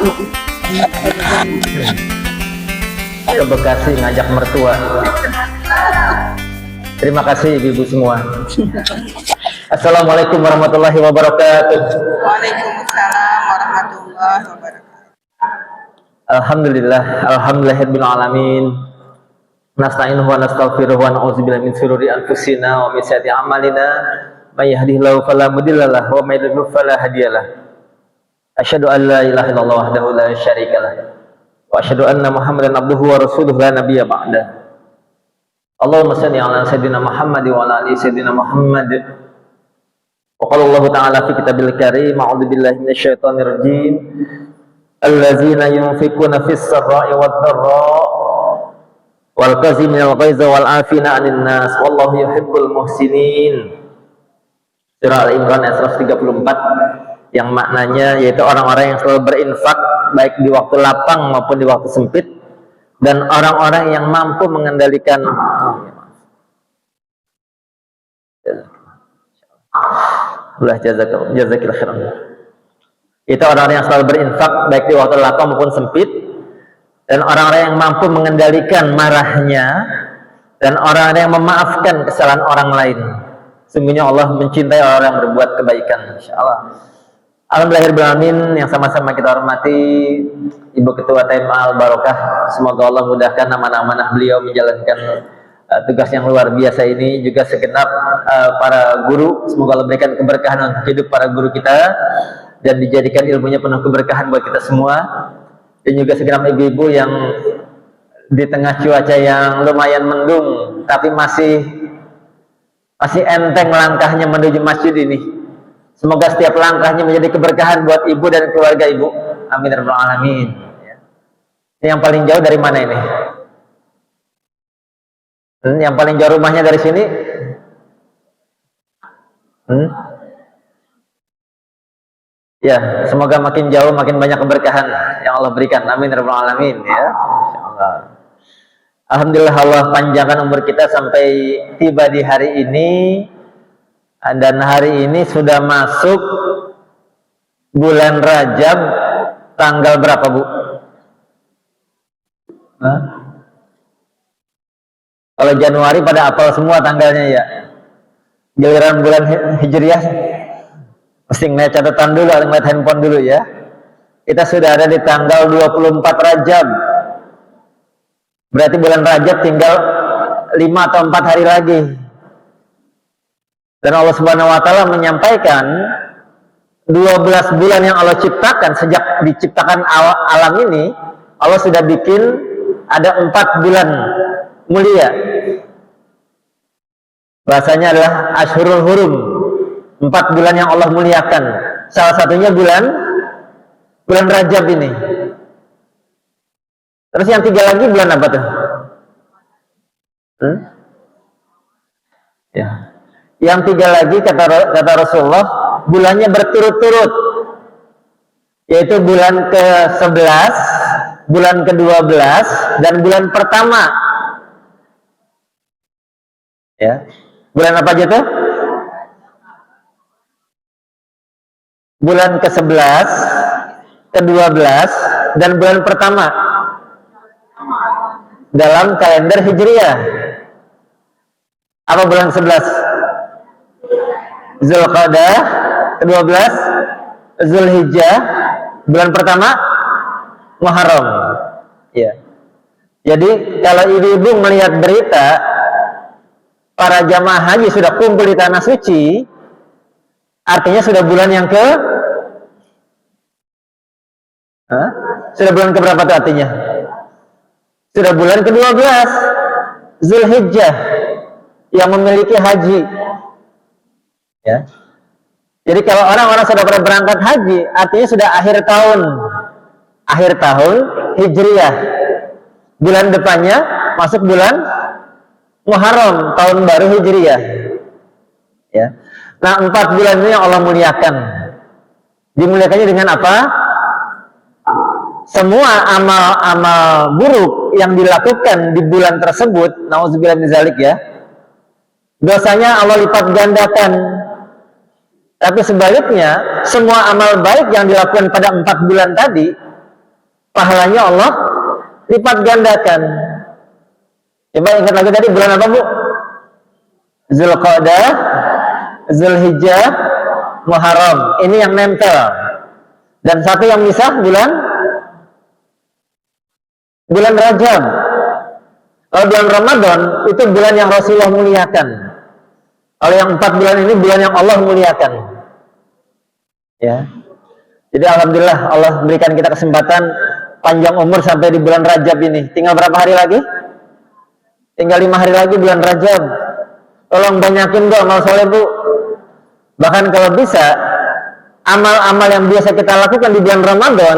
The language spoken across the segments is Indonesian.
Ke Bekasi ngajak mertua. Terima kasih ibu-ibu semua. Assalamualaikum warahmatullahi wabarakatuh. Waalaikumsalam warahmatullahi wabarakatuh. Alhamdulillah, alhamdulillahirabbil alamin. Nasta'inuhu wa nastaghfiruhu wa na'udzubillahi min shururi anfusina wa min sayyiati a'malina. May yahdihillahu fala mudhillalah wa may yudhlil fala hadiyalah. Asyhadu an la ilaha illallah wahdahu la syarikalah wa asyhadu anna Muhammadan abduhu wa rasuluhu la nabiyya ba'da. Allahumma shalli ala sayyidina Muhammad wa ala ali sayyidina Muhammad. Wa qala Allah ta'ala fi kitabil karim, a'udzu billahi minasyaitonir rajim. Allazina yunfikuna fis sarra'i wad dharra wal kaziminal ghaiza wal 'afina 'anil nas wallahu yuhibbul muhsinin. Surah Al-Imran ayat 134 yang maknanya yaitu orang-orang yang selalu berinfak baik di waktu lapang maupun di waktu sempit, dan orang-orang yang mampu mengendalikan jazakillah khairan. Itu orang-orang yang selalu berinfak baik di waktu lapang maupun sempit, dan orang-orang yang mampu mengendalikan marahnya, dan orang-orang yang memaafkan kesalahan orang lain. Sungguhnya Allah mencintai orang yang berbuat kebaikan, insyaallah. Alhamdulillahirrahmanirrahim, yang sama-sama kita hormati Ibu Ketua TMA Al-Barokah. Semoga Allah mudahkan amanah-amanah beliau menjalankan tugas yang luar biasa ini. Juga segenap para guru, semoga Allah berikan keberkahan untuk hidup para guru kita dan dijadikan ilmunya penuh keberkahan buat kita semua. Dan juga segenap ibu-ibu yang di tengah cuaca yang lumayan mendung tapi masih enteng langkahnya menuju masjid ini. Semoga setiap langkahnya menjadi keberkahan buat ibu dan keluarga ibu. Amin ya rabbal alamin. Ini yang paling jauh dari mana ini? Yang paling jauh rumahnya dari sini? Ya, semoga makin jauh makin banyak keberkahan yang Allah berikan. Amin ya rabbal alamin ya. Insyaallah. Alhamdulillah Allah panjangkan umur kita sampai tiba di hari ini. Dan hari ini sudah masuk bulan Rajab, tanggal berapa Bu? Kalau Januari pada apal semua tanggalnya ya. Giliran bulan Hijriah mesti ngeliat catatan dulu, ngeliat handphone dulu ya. Kita sudah ada di tanggal 24 Rajab. Berarti bulan Rajab tinggal 5 atau 4 hari lagi. Dan Allah Subhanahu wa Ta'ala menyampaikan 12 bulan yang Allah ciptakan. Sejak diciptakan alam ini, Allah sudah bikin ada 4 bulan mulia. Bahasanya adalah Ashhurul Hurum, 4 bulan yang Allah muliakan. Salah satunya bulan Rajab ini. Terus yang 3 lagi bulan apa tuh? Ya. Yang 3 lagi kata Rasulullah bulannya berturut-turut, yaitu bulan ke-11, bulan ke-12, dan bulan pertama. Ya, bulan apa aja tuh? Bulan ke-11, ke-12, dan bulan pertama dalam kalender Hijriah. Apa bulan 11? Zulqa'dah, ke-12 Zulhijjah, bulan pertama Muharram. Ya. Jadi kalau ibu-ibu melihat berita para jamaah haji sudah kumpul di tanah suci, artinya sudah bulan yang sudah bulan keberapa itu artinya? Sudah bulan ke-12 Zulhijjah yang memiliki haji. Ya. Jadi kalau orang-orang sudah pada berangkat haji, artinya sudah akhir tahun Hijriah. Bulan depannya masuk bulan Muharram, tahun baru Hijriah. Ya. Nah, 4 bulan ini yang Allah muliakan. Dimuliakannya dengan apa? Semua amal-amal buruk yang dilakukan di bulan tersebut, nauzubillah min zalik ya, dosanya Allah lipat gandakan. Tapi sebaliknya, semua amal baik yang dilakukan pada 4 bulan tadi, pahalanya Allah lipat gandakan. Coba ingat lagi tadi bulan apa, Bu? Zulqa'dah, Zulhijjah, Muharram. Ini yang nempel. Dan satu yang misah bulan Rajab. Kalau bulan Ramadan itu bulan yang Rasulullah muliakan. Kalau yang 4 bulan ini bulan yang Allah muliakan. Ya. Jadi alhamdulillah Allah berikan kita kesempatan panjang umur sampai di bulan Rajab ini. Tinggal berapa hari lagi? Tinggal 5 hari lagi bulan Rajab. Tolong banyakin, Bu, amal soleh, Bu. Bahkan kalau bisa amal-amal yang biasa kita lakukan di bulan Ramadan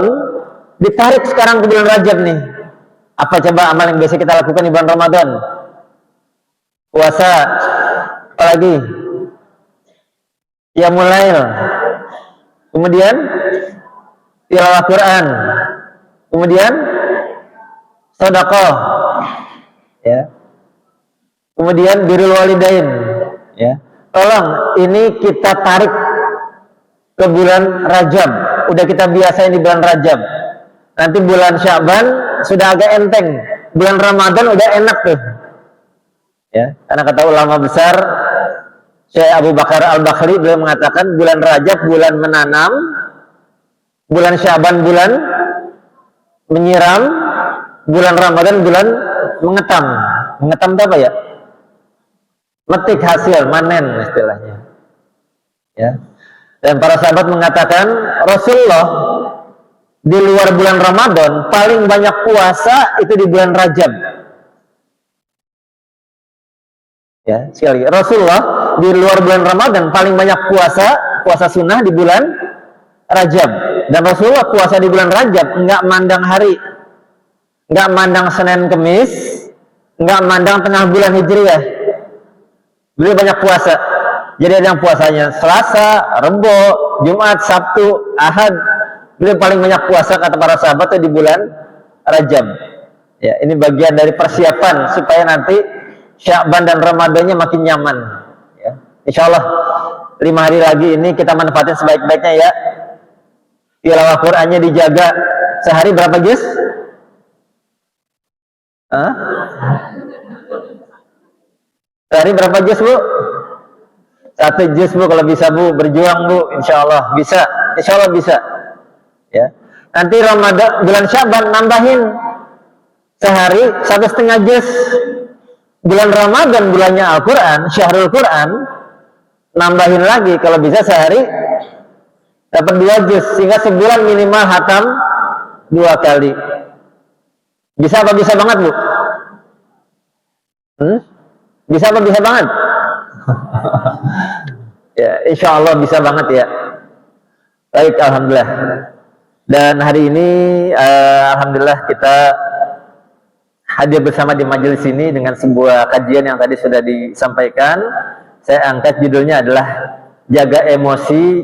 ditarik sekarang ke bulan Rajab nih. Apa coba amal yang biasa kita lakukan di bulan Ramadan? Puasa, apalagi? Ya Qiyamul, kemudian tilawah Quran, kemudian sedekah, ya. Kemudian birrul walidain, ya. Tolong ini kita tarik ke bulan Rajab. Udah kita biasain di bulan Rajab. Nanti bulan Sya'ban sudah agak enteng. Bulan Ramadan udah enak tuh. Ya, karena kata ulama besar Syekh Abu Bakar Al-Bakhri, beliau mengatakan bulan Rajab bulan menanam, bulan Sya'ban bulan menyiram, bulan Ramadan bulan mengetam. Mengetam itu apa ya? Metik hasil, manen istilahnya. Ya. Dan para sahabat mengatakan Rasulullah di luar bulan Ramadan paling banyak puasa itu di bulan Rajab. Ya, sekali lagi, Rasulullah di luar bulan Ramadan paling banyak puasa sunnah di bulan Rajab. Dan Rasulullah puasa di bulan Rajab enggak mandang hari, enggak mandang Senin Kemis, enggak mandang tengah bulan Hijriah. Beliau banyak puasa. Jadi ada yang puasanya Selasa, Rebo, Jumat, Sabtu, Ahad. Beliau paling banyak puasa kata para sahabat itu di bulan Rajab. Ya, ini bagian dari persiapan supaya nanti Sya'ban dan Ramadannya makin nyaman. Ya. Insya Allah 5 hari lagi ini kita manfaatin sebaik-baiknya ya. Tilawah Qur'annya dijaga. Sehari berapa juz? Hah? Sehari berapa juz, Bu? 1 juz, Bu, kalau bisa, Bu. Berjuang, Bu. Insya Allah bisa. Insya Allah bisa. Ya. Nanti Ramadan, bulan Sya'ban nambahin sehari 1,5 juz. Bulan Ramadan bulannya Al-Quran, Syahrul Quran, nambahin lagi kalau bisa sehari dapat 2 juz, sehingga sebulan minimal hatam 2 kali. Bisa apa bisa banget, Bu? Bisa apa bisa banget? Ya, insya Allah bisa banget ya. Baik, alhamdulillah. Dan hari ini alhamdulillah kita hadir bersama di majelis ini dengan sebuah kajian yang tadi sudah disampaikan. Saya angkat judulnya adalah jaga emosi,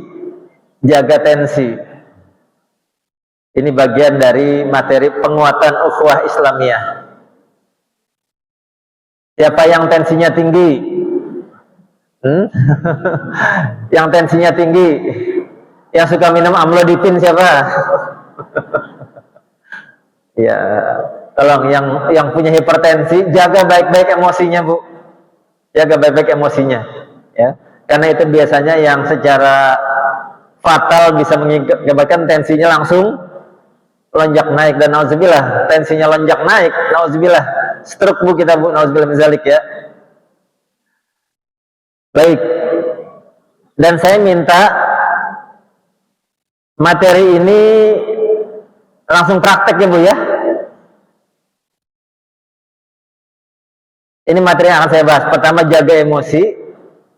jaga tensi. Ini bagian dari materi penguatan ukhuwah Islamiyah. Siapa yang tensinya tinggi? Yang tensinya tinggi, yang suka minum amlodipin siapa? Ya, tolong yang punya hipertensi jaga baik-baik emosinya, Bu. Jaga baik-baik emosinya, ya. Karena itu biasanya yang secara fatal bisa mengakibatkan tensinya langsung lonjak naik, dan nauzubillah tensinya lonjak naik, nauzubillah stroke, Bu, kita, Bu, nauzubillah min zalik ya. Baik. Dan saya minta materi ini langsung praktek ya, Bu ya. Ini materi yang akan saya bahas. Pertama, jaga emosi.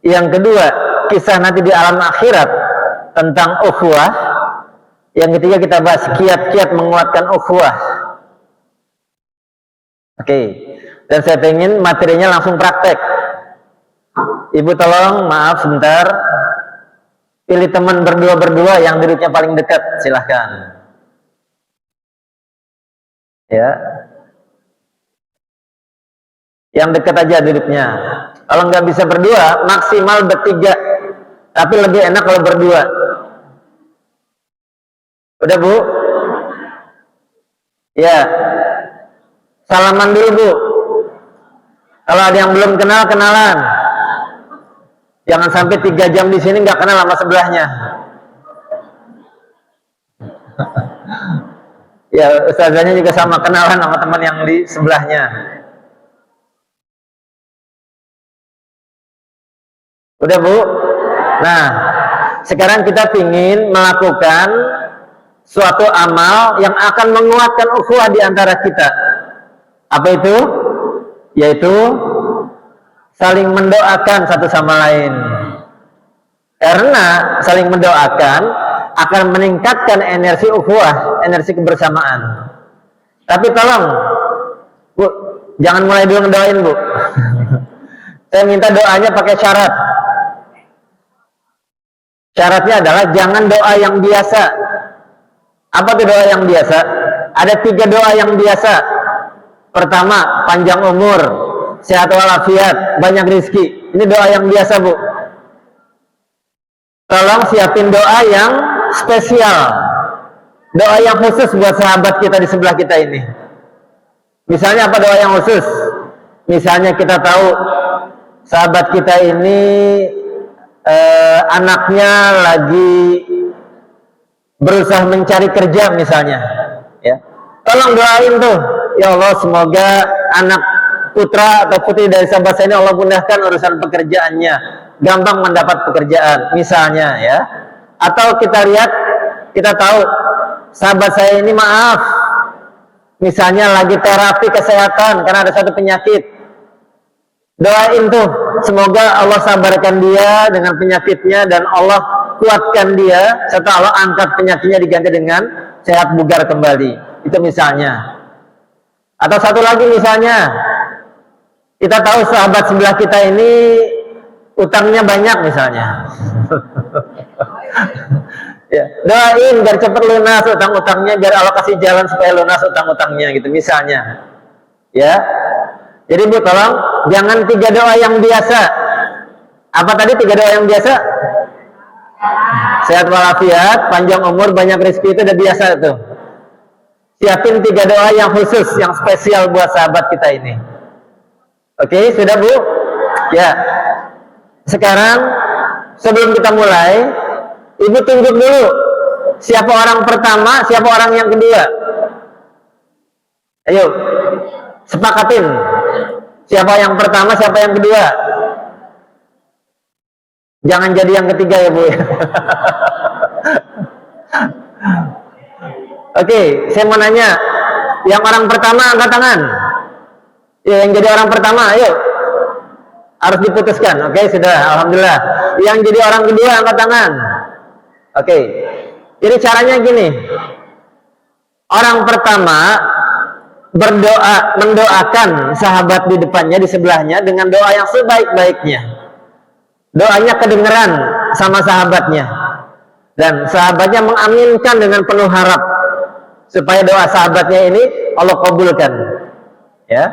Yang kedua, kisah nanti di alam akhirat tentang ukhuwah. Yang ketiga, kita bahas kiat-kiat menguatkan ukhuwah. Oke. Dan saya ingin materinya langsung praktek. Ibu tolong, maaf sebentar. Pilih teman berdua-berdua yang duduknya paling dekat, silahkan. Ya. Yang dekat aja duduknya. Kalau nggak bisa berdua, maksimal bertiga. Tapi lebih enak kalau berdua. Udah, Bu? Ya, salaman dulu Bu. Kalau ada yang belum kenal, kenalan. Jangan sampai 3 jam di sini nggak kenal sama sebelahnya. Ya, ustazahnya juga sama, kenalan sama teman yang di sebelahnya. Udah Bu? Nah, sekarang kita ingin melakukan suatu amal yang akan menguatkan ukhuwah di antara kita. Apa itu? Yaitu saling mendoakan satu sama lain. Karena saling mendoakan akan meningkatkan energi ukhuwah, energi kebersamaan. Tapi tolong, Bu, jangan mulai dulu ngedoain, Bu. Saya minta doanya pakai syarat. Syaratnya adalah jangan doa yang biasa. Apa tuh doa yang biasa? Ada 3 doa yang biasa. Pertama, panjang umur, sehat walafiat, banyak rezeki. Ini doa yang biasa, Bu. Tolong siapin doa yang spesial. Doa yang khusus buat sahabat kita di sebelah kita ini. Misalnya apa doa yang khusus? Misalnya kita tahu sahabat kita ini anaknya lagi berusaha mencari kerja misalnya, ya. Tolong doain tuh, ya Allah semoga anak putra atau putri dari sahabat saya ini Allah mudahkan urusan pekerjaannya, gampang mendapat pekerjaan misalnya, ya. Atau kita lihat, kita tahu sahabat saya ini maaf, misalnya lagi terapi kesehatan karena ada satu penyakit, doain tuh semoga Allah sabarkan dia dengan penyakitnya dan Allah kuatkan dia serta Allah angkat penyakitnya diganti dengan sehat bugar kembali. Itu misalnya. Atau satu lagi misalnya, kita tahu sahabat sebelah kita ini utangnya banyak misalnya. Ya, doain biar cepat lunas utang-utangnya, biar Allah kasih jalan supaya lunas utang-utangnya gitu misalnya. Ya. Jadi Bu tolong jangan 3 doa yang biasa. Apa tadi 3 doa yang biasa? Sehat walafiat, panjang umur, banyak rezeki, itu udah biasa tuh. Siapin 3 doa yang khusus, yang spesial buat sahabat kita ini. Oke, sudah Bu? Ya. Sekarang sebelum kita mulai, Ibu tunjuk dulu siapa orang pertama, siapa orang yang kedua. Ayo, sepakatin. Siapa yang pertama, siapa yang kedua. Jangan jadi yang ketiga ya Bu. Oke, saya mau nanya, yang orang pertama angkat tangan. Ya, yang jadi orang pertama, ayo. Harus diputuskan. Oke, sudah, alhamdulillah. Yang jadi orang kedua angkat tangan. Oke. Jadi caranya gini. Orang pertama berdoa, mendoakan sahabat di depannya, di sebelahnya dengan doa yang sebaik-baiknya. Doanya kedengeran sama sahabatnya. Dan sahabatnya mengaminkan dengan penuh harap supaya doa sahabatnya ini Allah kabulkan. Ya.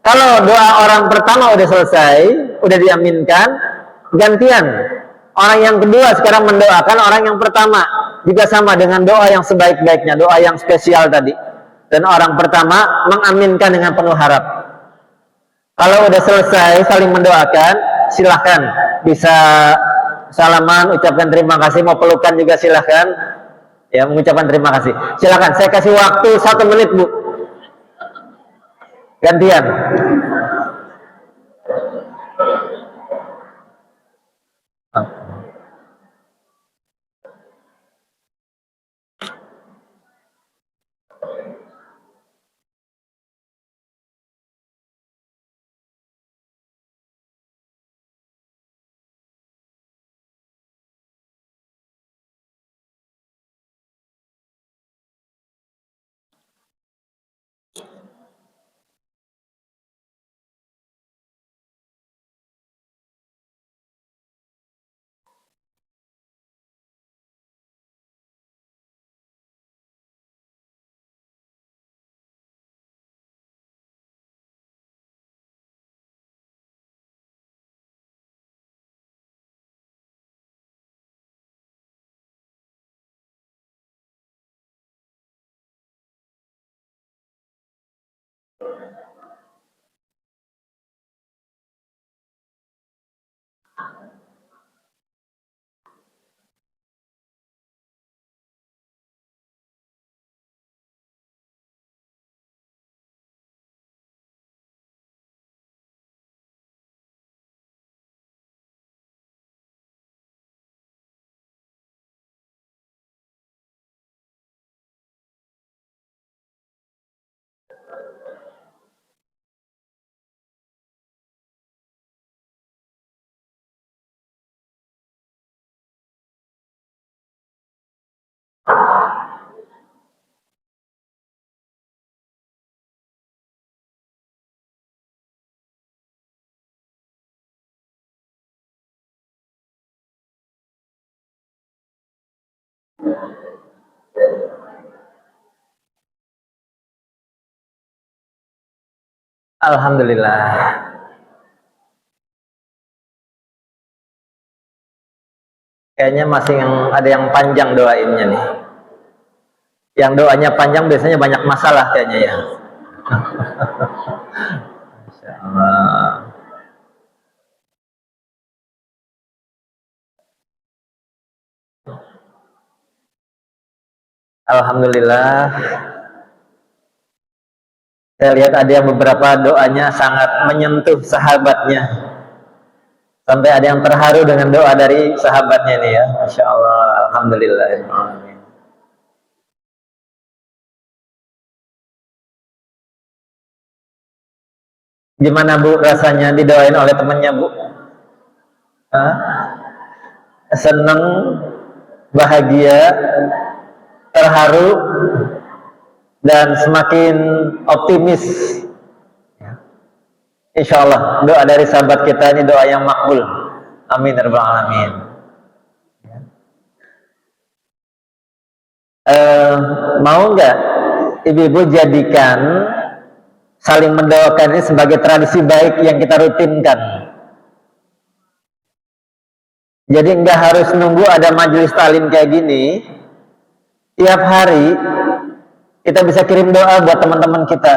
Kalau doa orang pertama udah selesai, udah diaminkan, gantian orang yang kedua sekarang mendoakan orang yang pertama, juga sama dengan doa yang sebaik-baiknya, doa yang spesial tadi. Dan orang pertama mengaminkan dengan penuh harap. Kalau udah selesai saling mendoakan, silahkan bisa salaman, ucapkan terima kasih, mau pelukan juga silahkan. Ya, mengucapkan terima kasih. Silahkan, saya kasih waktu 1 menit Bu. Gantian. Alhamdulillah. Kayaknya masih ada yang panjang doainnya nih. Yang doanya panjang biasanya banyak masalah kayaknya ya. Masya Allah. Alhamdulillah. Saya lihat ada yang beberapa doanya sangat menyentuh sahabatnya. Sampai ada yang terharu dengan doa dari sahabatnya nih ya. Masya Allah. Alhamdulillah. Amin. Gimana Bu rasanya didoain oleh temannya Bu? Hah? Seneng, bahagia, terharu, dan semakin optimis. Insya Allah doa dari sahabat kita ini doa yang makbul. Amin ya rabbal alamin. Mau nggak ibu-ibu jadikan saling mendoakan ini sebagai tradisi baik yang kita rutinkan? Jadi nggak harus nunggu ada majelis taklim kayak gini. Tiap hari kita bisa kirim doa buat teman-teman kita.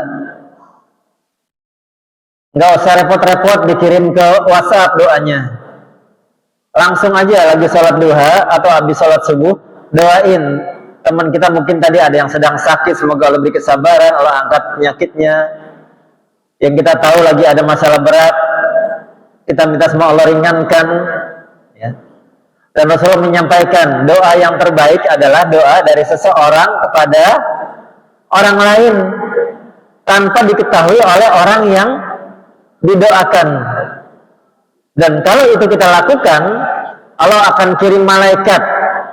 Nggak usah repot-repot dikirim ke WhatsApp doanya. Langsung aja lagi sholat duha atau habis sholat subuh, doain teman kita. Mungkin tadi ada yang sedang sakit, semoga Allah beri kesabaran, Allah angkat penyakitnya. Yang kita tahu lagi ada masalah berat, kita minta semua Allah ringankan. Ya. Dan Rasulullah menyampaikan doa yang terbaik adalah doa dari seseorang kepada orang lain tanpa diketahui oleh orang yang didoakan. Dan kalau itu kita lakukan, Allah akan kirim malaikat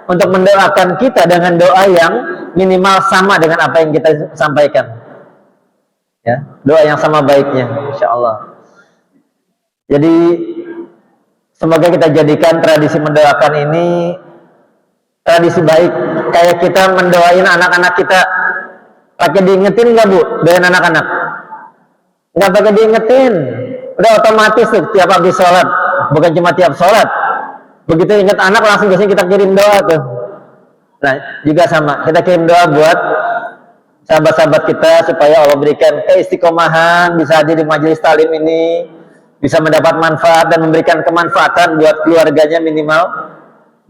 untuk mendoakan kita dengan doa yang minimal sama dengan apa yang kita sampaikan. Ya, doa yang sama baiknya, insya Allah. Jadi semoga kita jadikan tradisi mendoakan ini tradisi baik. Kayak kita mendoain anak-anak kita, pakai diingetin nggak Bu? Doain anak-anak? Nggak pakai diingetin, udah otomatis tuh tiap habis sholat. Bukan cuma tiap sholat, begitu ingat anak langsung biasanya kita kirim doa tuh. Nah juga sama, kita kirim doa buat sahabat-sahabat kita supaya Allah berikan keistiqomahan, bisa hadir di majelis taklim ini, bisa mendapat manfaat dan memberikan kemanfaatan buat keluarganya minimal,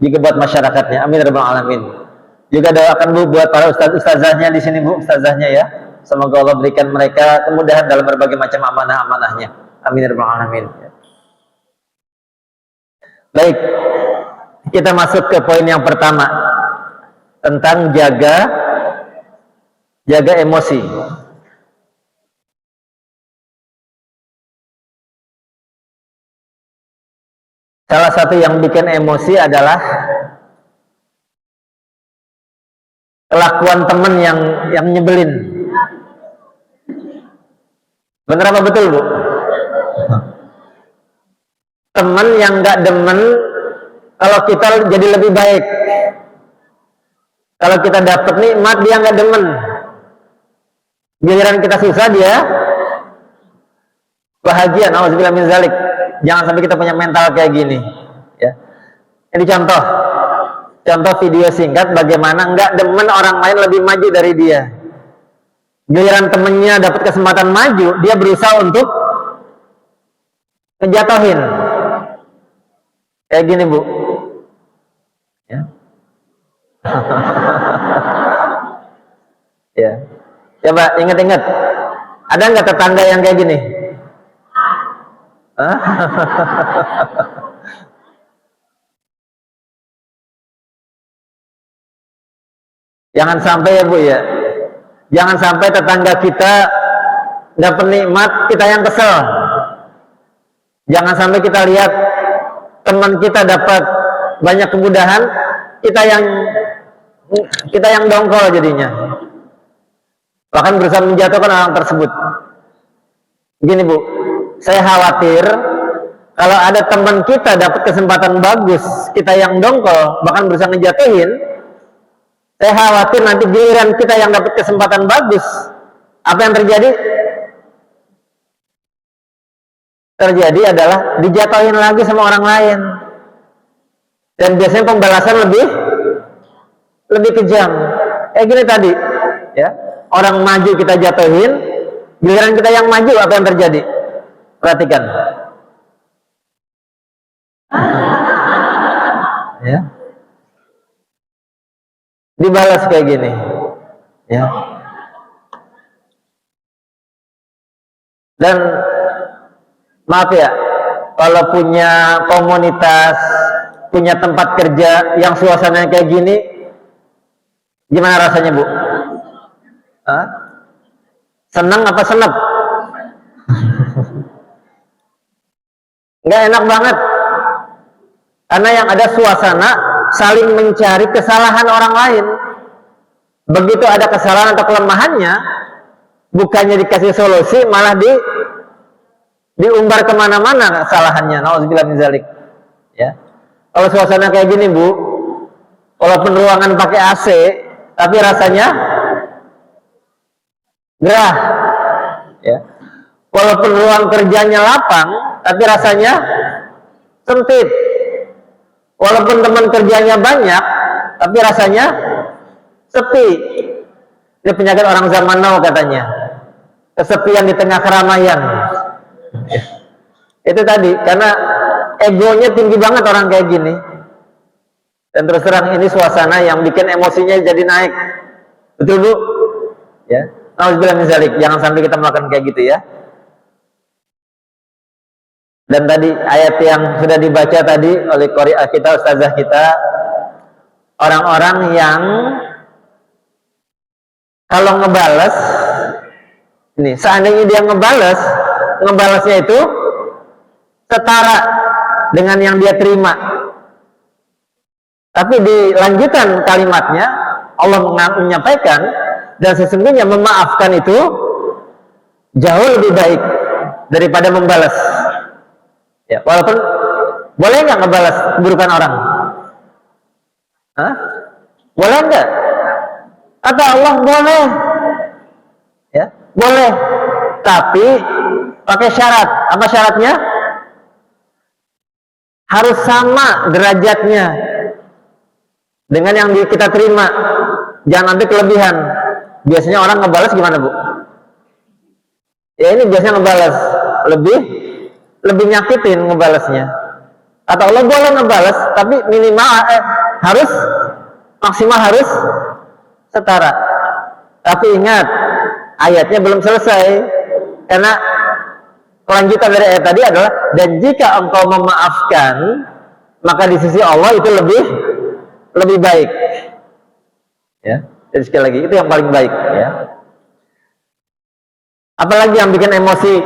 juga buat masyarakatnya. Amin ya rabbal alamin. Juga doakan Bu buat para ustaz-ustazahnya di sini Bu, ustazahnya ya. Semoga Allah berikan mereka kemudahan dalam berbagai macam amanah-amanahnya. Amin ya rabbal alamin. Baik, kita masuk ke poin yang pertama tentang jaga emosi. Salah satu yang bikin emosi adalah kelakuan teman yang nyebelin. Bener apa betul Bu? Teman yang nggak demen kalau kita jadi lebih baik. Kalau kita dapat nikmat dia nggak demen. Giliran kita susah dia bahagia. Nauzubillah min zalik. Jangan sampai kita punya mental kayak gini. Ya. Ini contoh video singkat bagaimana nggak demen orang lain lebih maju dari dia. Giliran temennya dapat kesempatan maju, dia berusaha untuk ngejatohin. Kayak gini Bu. Ya. Ya. Coba ingat-ingat. Ada nggak tetangga yang kayak gini? Jangan sampai ya Bu ya. Jangan sampai tetangga kita dapat nikmat, kita yang kesel. Jangan sampai kita lihat teman kita dapat banyak kemudahan, kita yang dongkol jadinya. Bahkan berusaha menjatuhkan orang tersebut. Gini Bu, saya khawatir kalau ada teman kita dapat kesempatan bagus, kita yang dongkol, bahkan berusaha ngejatuhin. Saya khawatir nanti giliran kita yang dapat kesempatan bagus, apa yang terjadi? terjadi adalah dijatuhin lagi sama orang lain. Dan biasanya pembalasan lebih kejam. Gini tadi, ya. Orang maju kita jatuhin, giliran kita yang maju apa yang terjadi? Perhatikan. Ya. Dibalas kayak gini. Ya. Dan maaf ya, kalau punya komunitas, punya tempat kerja yang suasananya kayak gini, gimana rasanya, Bu? Hah? Senang apa senep? Nggak enak banget. Karena yang ada suasana saling mencari kesalahan orang lain. Begitu ada kesalahan atau kelemahannya, bukannya dikasih solusi, malah diumbar kemana-mana kesalahannya. Nauzubillah min dzalik. Ya. Kalau suasana kayak gini, Bu, walaupun ruangan pakai AC, tapi rasanya gerah. Ya. Walaupun ruang kerjanya lapang, tapi rasanya sempit. Walaupun teman kerjanya banyak, tapi rasanya sepi. Ini penyakit orang zaman now katanya. Kesepian di tengah keramaian. Itu tadi, karena egonya tinggi banget orang kayak gini. Dan terus terang ini suasana yang bikin emosinya jadi naik. Betul, Bu? Ya. Nauzubillah min dzalik. Jangan sampai kita melakukan kayak gitu ya. Dan tadi ayat yang sudah dibaca tadi oleh qari'ah kita, ustazah kita, orang-orang yang kalau ngebales, ini seandainya dia ngebalesnya itu setara dengan yang dia terima. Tapi di lanjutan kalimatnya Allah menyampaikan, dan sesungguhnya memaafkan itu jauh lebih baik daripada membalas. Ya, walaupun boleh nggak ngebalas keburukan orang? Hah? Boleh nggak? Kata Allah boleh. Ya, boleh. Tapi pakai syarat. Apa syaratnya? Harus sama derajatnya dengan yang kita terima. Jangan nanti kelebihan. Biasanya orang ngebalas gimana, Bu? Ya ini biasanya ngebalas lebih nyakitin ngebalasnya. Kata Allah boleh ngebalas, tapi minimal harus maksimal harus setara. Tapi ingat, ayatnya belum selesai, karena kelanjutan dari ayat tadi adalah, dan jika engkau memaafkan, maka di sisi Allah itu lebih baik. Ya, jadi sekali lagi itu yang paling baik. Ya. Apalagi yang bikin emosi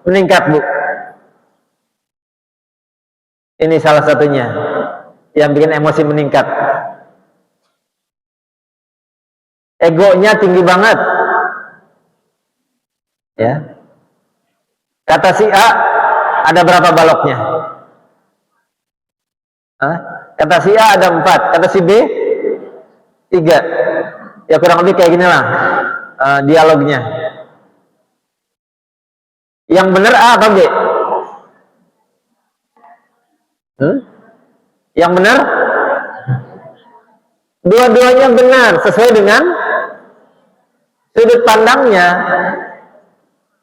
meningkat, Bu? Ini salah satunya yang bikin emosi meningkat. Egonya tinggi banget. Ya. Kata si A, ada berapa baloknya? Hah? Kata si A ada 4, kata si B 3. Ya kurang lebih kayak gini lah dialognya. Yang benar A atau B? Yang benar? Dua-duanya benar sesuai dengan sudut pandangnya.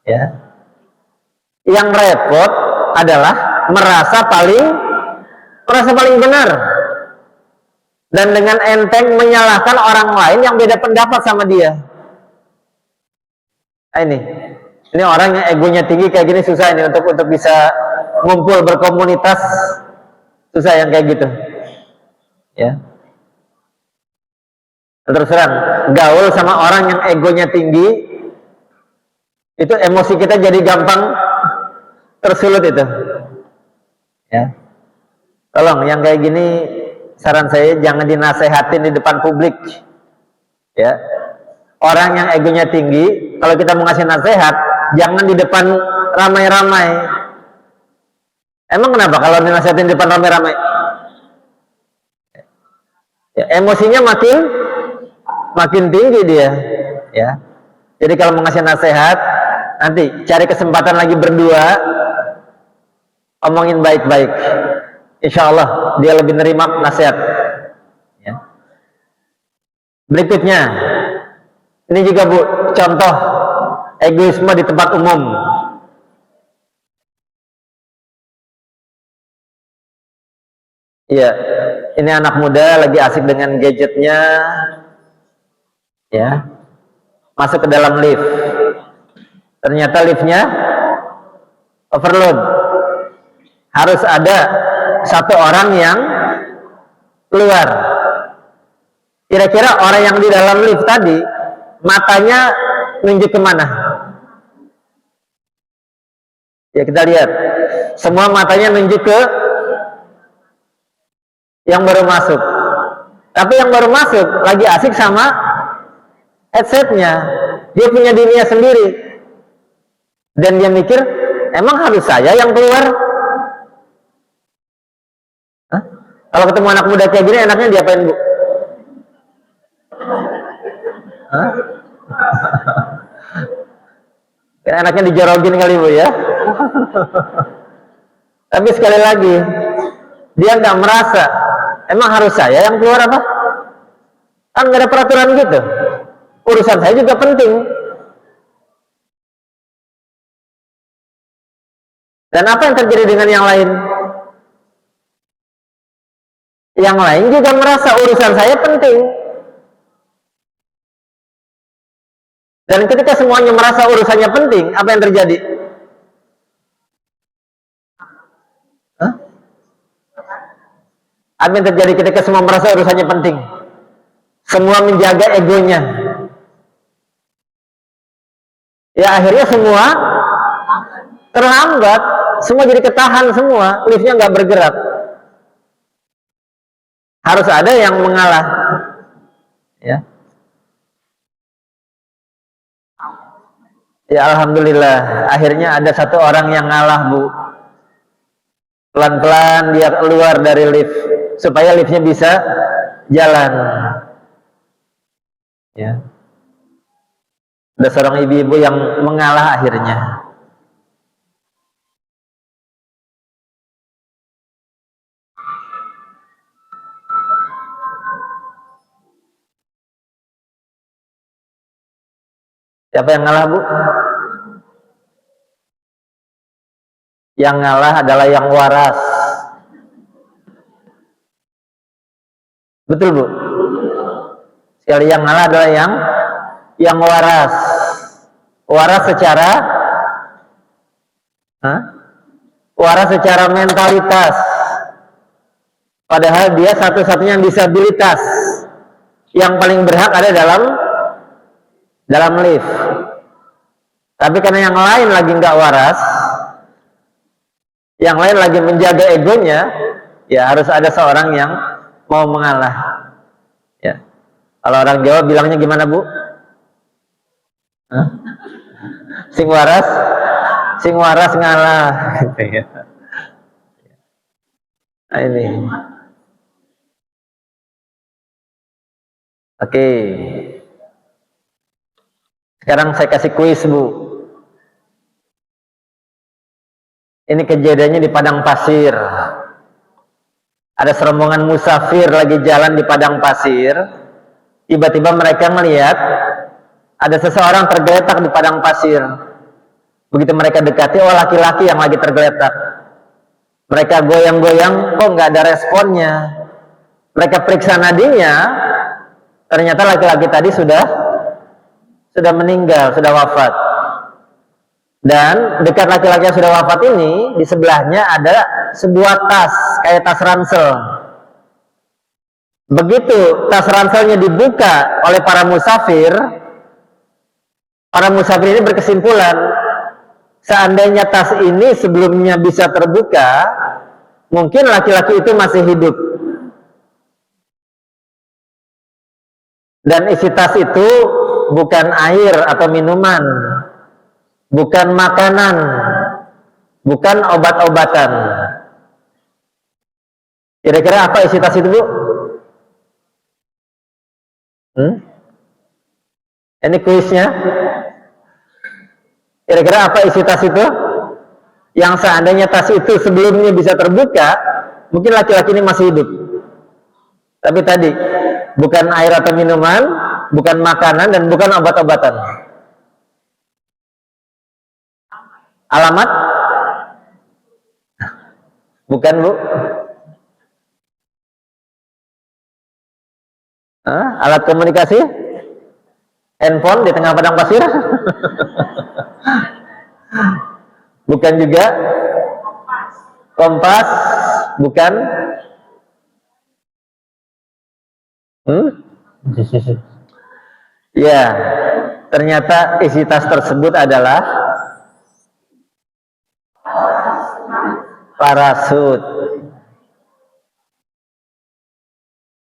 Ya. Yang repot adalah merasa paling benar dan dengan enteng menyalahkan orang lain yang beda pendapat sama dia. Nah, ini orang yang egonya tinggi kayak gini susah ini untuk bisa ngumpul berkomunitas. Susah yang kayak gitu. Ya. Terus terang, gaul sama orang yang egonya tinggi, itu emosi kita jadi gampang tersulut itu. Ya. Tolong yang kayak gini, saran saya jangan dinasehatin di depan publik. Ya. Orang yang egonya tinggi, kalau kita mau ngasih nasihat, jangan di depan ramai-ramai. Emang kenapa kalau dinasihatin di depan ramai-ramai? Ya, emosinya makin tinggi dia. Ya. Jadi kalau mau ngasih nasihat, nanti cari kesempatan lagi berdua, omongin baik-baik. Insya Allah dia lebih nerima nasihat. Ya. Berikutnya, ini juga Bu, contoh egoisme di tempat umum. Iya, ini anak muda lagi asik dengan gadgetnya, ya, masuk ke dalam lift. Ternyata liftnya overload. Harus ada satu orang yang keluar. Kira-kira orang yang di dalam lift tadi matanya nunjuk kemana? Ya kita lihat, semua matanya nunjuk ke yang baru masuk. Tapi yang baru masuk lagi asik sama headsetnya. Dia punya dunia sendiri. Dan dia mikir, emang harus saya yang keluar? Hah? Kalau ketemu anak muda kayak gini, enaknya diapain Bu? Hah? Enaknya dijorogin kali Bu ya. Tapi sekali lagi, dia nggak merasa, emang harus saya yang keluar apa? Kan nggak ada peraturan gitu. Urusan saya juga penting. Dan apa yang terjadi dengan yang lain? Yang lain juga merasa urusan saya penting. Dan ketika semuanya merasa urusannya penting, apa yang terjadi? Hah? Apa yang terjadi ketika semua merasa urusannya penting? Semua menjaga egonya. Ya akhirnya semua terhambat, semua jadi ketahan semua, liftnya nggak bergerak. Harus ada yang mengalah. Ya. Ya alhamdulillah, akhirnya ada satu orang yang ngalah Bu. Pelan-pelan dia keluar dari lift supaya liftnya bisa jalan. Ya. Ada seorang ibu-ibu yang mengalah akhirnya. Siapa yang ngalah Bu? Yang ngalah adalah yang waras. Betul Bu? Sekali yang ngalah adalah yang waras. Waras secara waras secara mentalitas. Padahal dia satu-satunya disabilitas. Yang paling berhak ada dalam lift. Tapi karena yang lain lagi nggak waras, yang lain lagi menjaga egonya, ya harus ada seorang yang mau mengalah. Ya. Kalau orang Jawa bilangnya gimana Bu? Hah? Sing waras ngalah. Nah, ini. Oke. Sekarang saya kasih kuis Bu. Ini kejadiannya di padang pasir. Ada serombongan musafir lagi jalan di padang pasir. Tiba-tiba mereka melihat ada seseorang tergeletak di padang pasir. Begitu mereka dekati, oh laki-laki yang lagi tergeletak. Mereka goyang-goyang, kok nggak ada responnya. Mereka periksa nadinya, ternyata laki-laki tadi sudah meninggal, sudah wafat. Dan dekat laki-laki yang sudah wafat ini, di sebelahnya ada sebuah tas, kayak tas ransel. Begitu tas ranselnya dibuka oleh para musafir ini berkesimpulan, seandainya tas ini sebelumnya bisa terbuka, mungkin laki-laki itu masih hidup. Dan isi tas itu bukan air atau minuman, bukan makanan, bukan obat-obatan. Kira-kira apa isi tas itu Bu? Ini kuisnya. Kira-kira apa isi tas itu? yang seandainya tas itu sebelumnya bisa terbuka, mungkin laki-laki ini masih hidup. Tapi tadi bukan air atau minuman, bukan makanan, dan bukan obat-obatan. Alamat? Bukan, Bu. Alat komunikasi? Handphone di tengah padang pasir? Bukan juga. Kompas? Bukan. Ya, ternyata isi tas tersebut adalah parasut.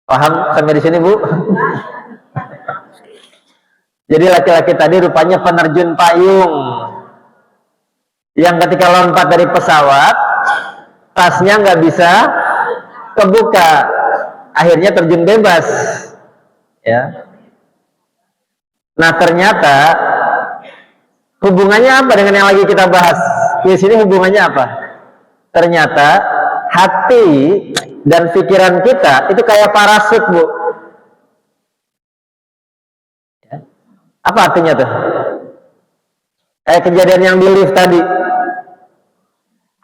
Paham sampai di sini, Bu? Jadi laki-laki tadi rupanya penerjun payung yang ketika lompat dari pesawat, tasnya nggak bisa kebuka, akhirnya terjun bebas. Ya. Nah, ternyata hubungannya apa dengan yang lagi kita bahas? Di sini hubungannya apa? Ternyata hati dan pikiran kita itu kayak parasut, Bu. Ya. Apa artinya tuh? Kayak kejadian yang di lift tadi.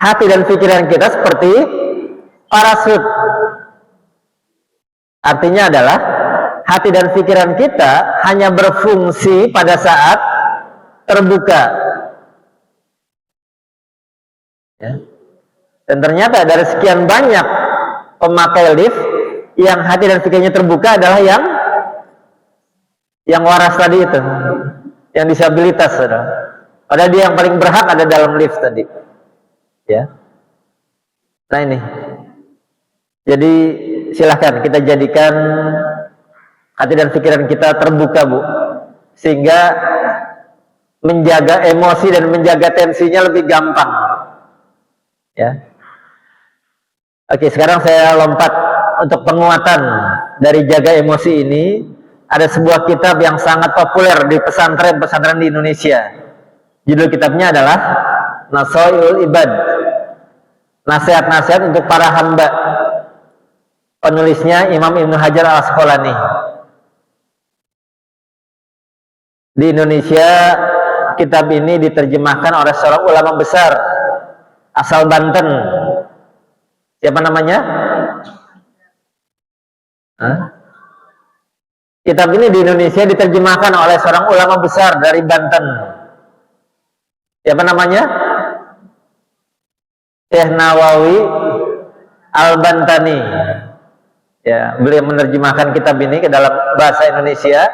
Hati dan pikiran kita seperti parasut. Artinya adalah hati dan pikiran kita hanya berfungsi pada saat terbuka. Ya. Dan ternyata dari sekian banyak pemakai lift, yang hati dan pikirannya terbuka adalah yang waras tadi itu, yang disabilitas. Padahal dia yang paling berhak ada dalam lift tadi. Ya. Nah ini. Jadi silahkan kita jadikan hati dan pikiran kita terbuka, Bu, sehingga menjaga emosi dan menjaga tensinya lebih gampang. Ya. Oke, sekarang saya lompat untuk penguatan dari jaga emosi ini. Ada sebuah kitab yang sangat populer di pesantren-pesantren di Indonesia. Judul kitabnya adalah Nasaihul Ibad, nasihat-nasihat untuk para hamba. Penulisnya Imam Ibnu Hajar Al-Asqalani. Di Indonesia, kitab ini diterjemahkan oleh seorang ulama besar asal Banten. Siapa namanya? Kitab ini di Indonesia diterjemahkan oleh seorang ulama besar dari Banten. Siapa namanya? Syekh Nawawi Al-Bantani. Ya, beliau menerjemahkan kitab ini ke dalam bahasa Indonesia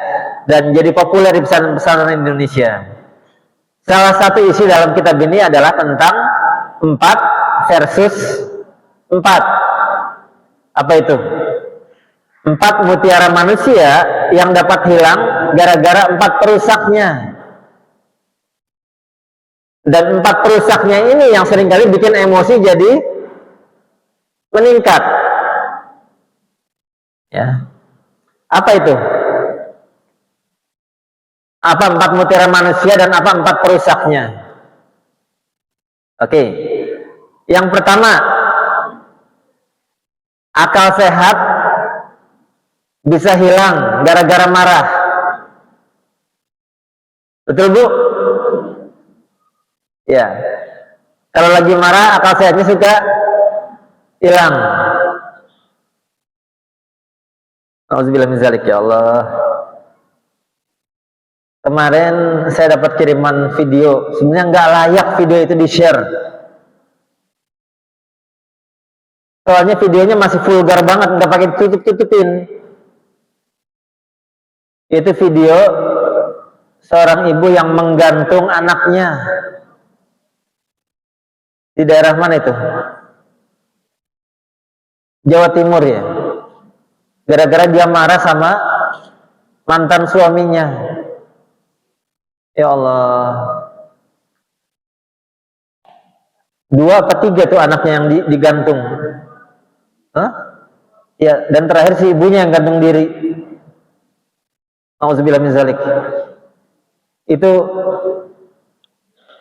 dan jadi populer di pesantren-pesantren Indonesia. Salah satu isi dalam kitab ini adalah tentang 4 versus 4. Apa itu? 4 mutiara manusia yang dapat hilang gara-gara 4 perusaknya. Dan 4 perusaknya ini yang seringkali bikin emosi jadi meningkat. Ya. Apa itu? Apa 4 mutiara manusia dan apa 4 perusaknya? Oke. Yang pertama, akal sehat bisa hilang gara-gara marah. Betul, Bu? Ya. Kalau lagi marah, akal sehatnya suka hilang. Auzubillah min zalik, ya Allah. Kemarin saya dapat kiriman video. Sebenarnya nggak layak video itu di-share. Soalnya videonya masih vulgar banget, nggak pakai tutup-tutupin. Itu video seorang ibu yang menggantung anaknya di daerah mana itu? Jawa Timur ya. Gara-gara dia marah sama mantan suaminya. Ya Allah. 2 apa 3 tuh anaknya yang digantung. Hah? Ya, dan terakhir si ibunya yang gantung diri. Auzubillah min zalik. Itu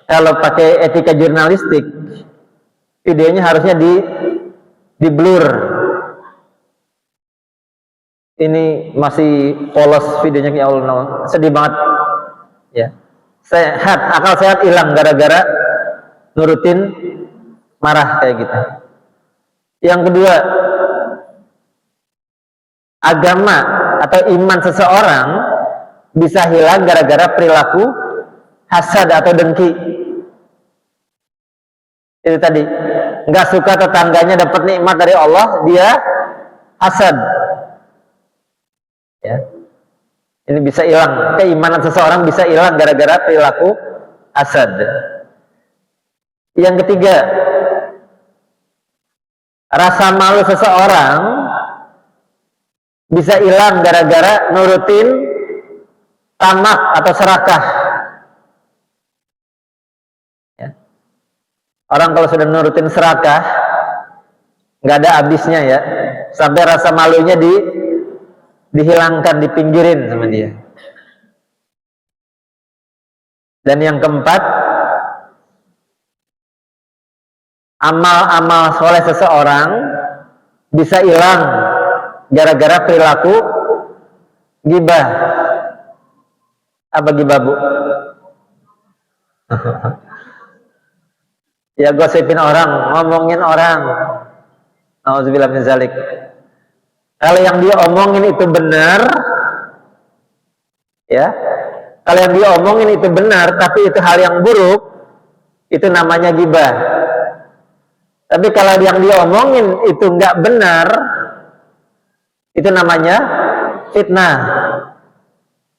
kalau pakai etika jurnalistik, videonya harusnya di blur. Ini masih polos videonya, ya Allah, sedih banget ya. Akal sehat hilang gara-gara nurutin marah kayak gitu. Yang kedua, agama atau iman seseorang bisa hilang gara-gara perilaku hasad atau dengki. Itu tadi, nggak suka tetangganya dapat nikmat dari Allah, dia hasad. Ya. Ini bisa hilang, keimanan seseorang bisa hilang gara-gara perilaku hasad. Yang ketiga, rasa malu seseorang bisa hilang gara-gara nurutin tamak atau serakah. Ya. Orang kalau sudah nurutin serakah, nggak ada habisnya ya, sampai rasa malunya dihilangkan, dipinggirin sama dia. Dan yang keempat, amal-amal soleh seseorang bisa hilang gara-gara perilaku gibah. Apa gibah, Bu? Ya, gosipin orang, ngomongin orang. Nauzubillah min zalik. Kalau yang dia omongin itu benar, ya. Kalau yang dia omongin itu benar, tapi itu hal yang buruk, itu namanya gibah. Tapi kalau yang dia omongin itu nggak benar, itu namanya fitnah.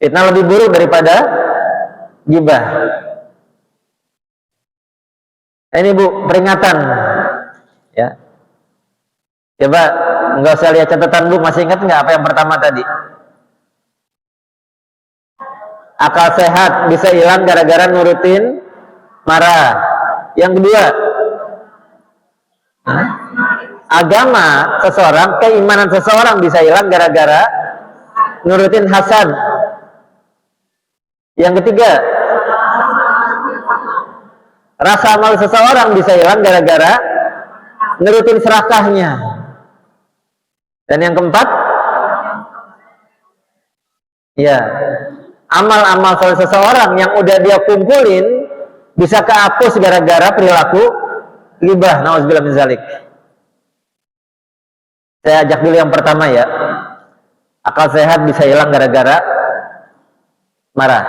Fitnah lebih buruk daripada gibah. Ini Bu, peringatan, ya. Coba nggak usah lihat catatan Bu, masih ingat nggak apa yang pertama tadi? Akal sehat bisa hilang gara-gara nurutin marah. Yang kedua, agama seseorang, keimanan seseorang bisa hilang gara-gara nurutin hasad. Yang ketiga, rasa malu seseorang bisa hilang gara-gara nurutin serakahnya. Dan yang keempat, ya, amal-amal soleh seseorang yang udah dia kumpulin bisa kehapus gara-gara perilaku ghibah. Nauzubillah min zalik. Saya ajak dulu yang pertama ya. Akal sehat bisa hilang gara-gara marah.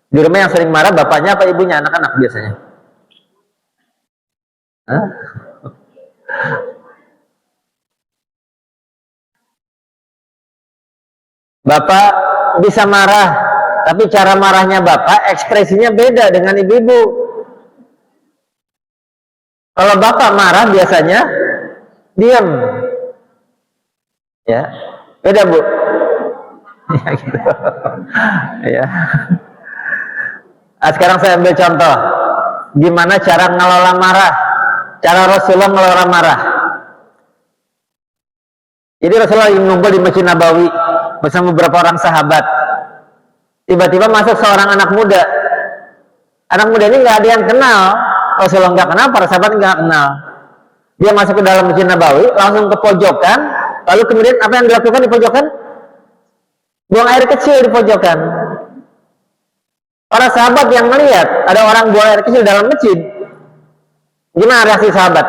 Di rumah yang sering marah bapaknya apa ibunya? Anak-anak biasanya. Hah? Bapak bisa marah, tapi cara marahnya bapak, ekspresinya beda dengan ibu-ibu. Kalau bapak marah biasanya diam, ya, beda Bu. Ya gitu. Ya. Nah, sekarang saya ambil contoh, gimana cara ngelola marah, cara Rasulullah ngelola marah. Jadi Rasulullah ngumpul di Masjid Nabawi bersama beberapa orang sahabat. Tiba-tiba masuk seorang anak muda. Anak muda ini nggak ada yang kenal, Rasulullah nggak kenal, para sahabat nggak kenal. Dia masuk ke dalam Masjid Nabawi, langsung ke pojokan. Lalu kemudian apa yang dilakukan di pojokan? Buang air kecil di pojokan. Para sahabat yang melihat ada orang buang air kecil dalam masjid, gimana reaksi sahabat?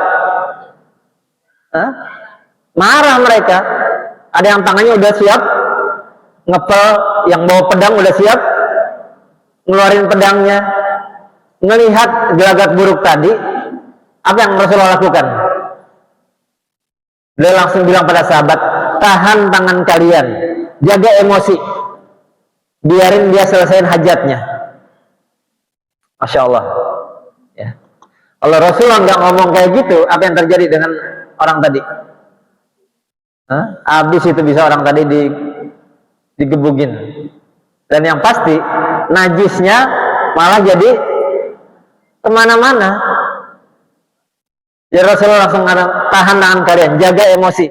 Hah? Marah mereka. Ada yang tangannya udah siap ngepel, yang bawa pedang udah siap ngeluarin pedangnya. Melihat gelagat buruk tadi, apa yang Rasulullah lakukan? Dia langsung bilang pada sahabat, tahan tangan kalian, jaga emosi, biarin dia selesaiin hajatnya. Masya Allah, ya. Kalau Rasulullah nggak ngomong kayak gitu, apa yang terjadi dengan orang tadi? Habis itu bisa orang tadi digebugin. Dan yang pasti najisnya malah jadi kemana-mana. Jadi Rasulullah langsung tahan tangan kalian, jaga emosi,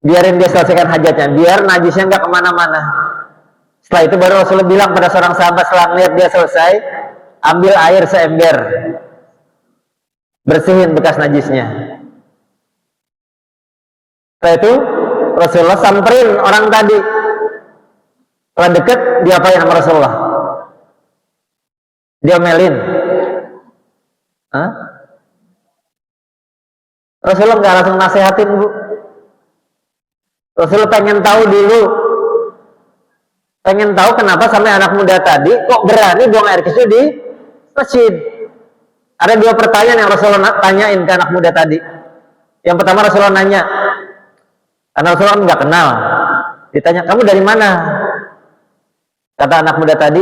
biarin dia selesaikan hajatnya, biar najisnya nggak kemana-mana. Setelah itu baru Rasulullah bilang pada seorang sahabat setelah melihat dia selesai, ambil air seember, bersihin bekas najisnya. Setelah itu Rasulullah samperin orang tadi. Setelah deket, diapain sama Rasulullah? Diomelin. Hah? Rasulullah nggak langsung nasihatin, Bu. Rasulullah pengen tahu dulu, pengen tahu kenapa sampai anak muda tadi kok berani buang air kecil di masjid. Ada dua pertanyaan yang Rasulullah tanyain ke anak muda tadi. Yang pertama Rasulullah nanya, karena Rasulullah nggak kenal, ditanya, kamu dari mana? Kata anak muda tadi,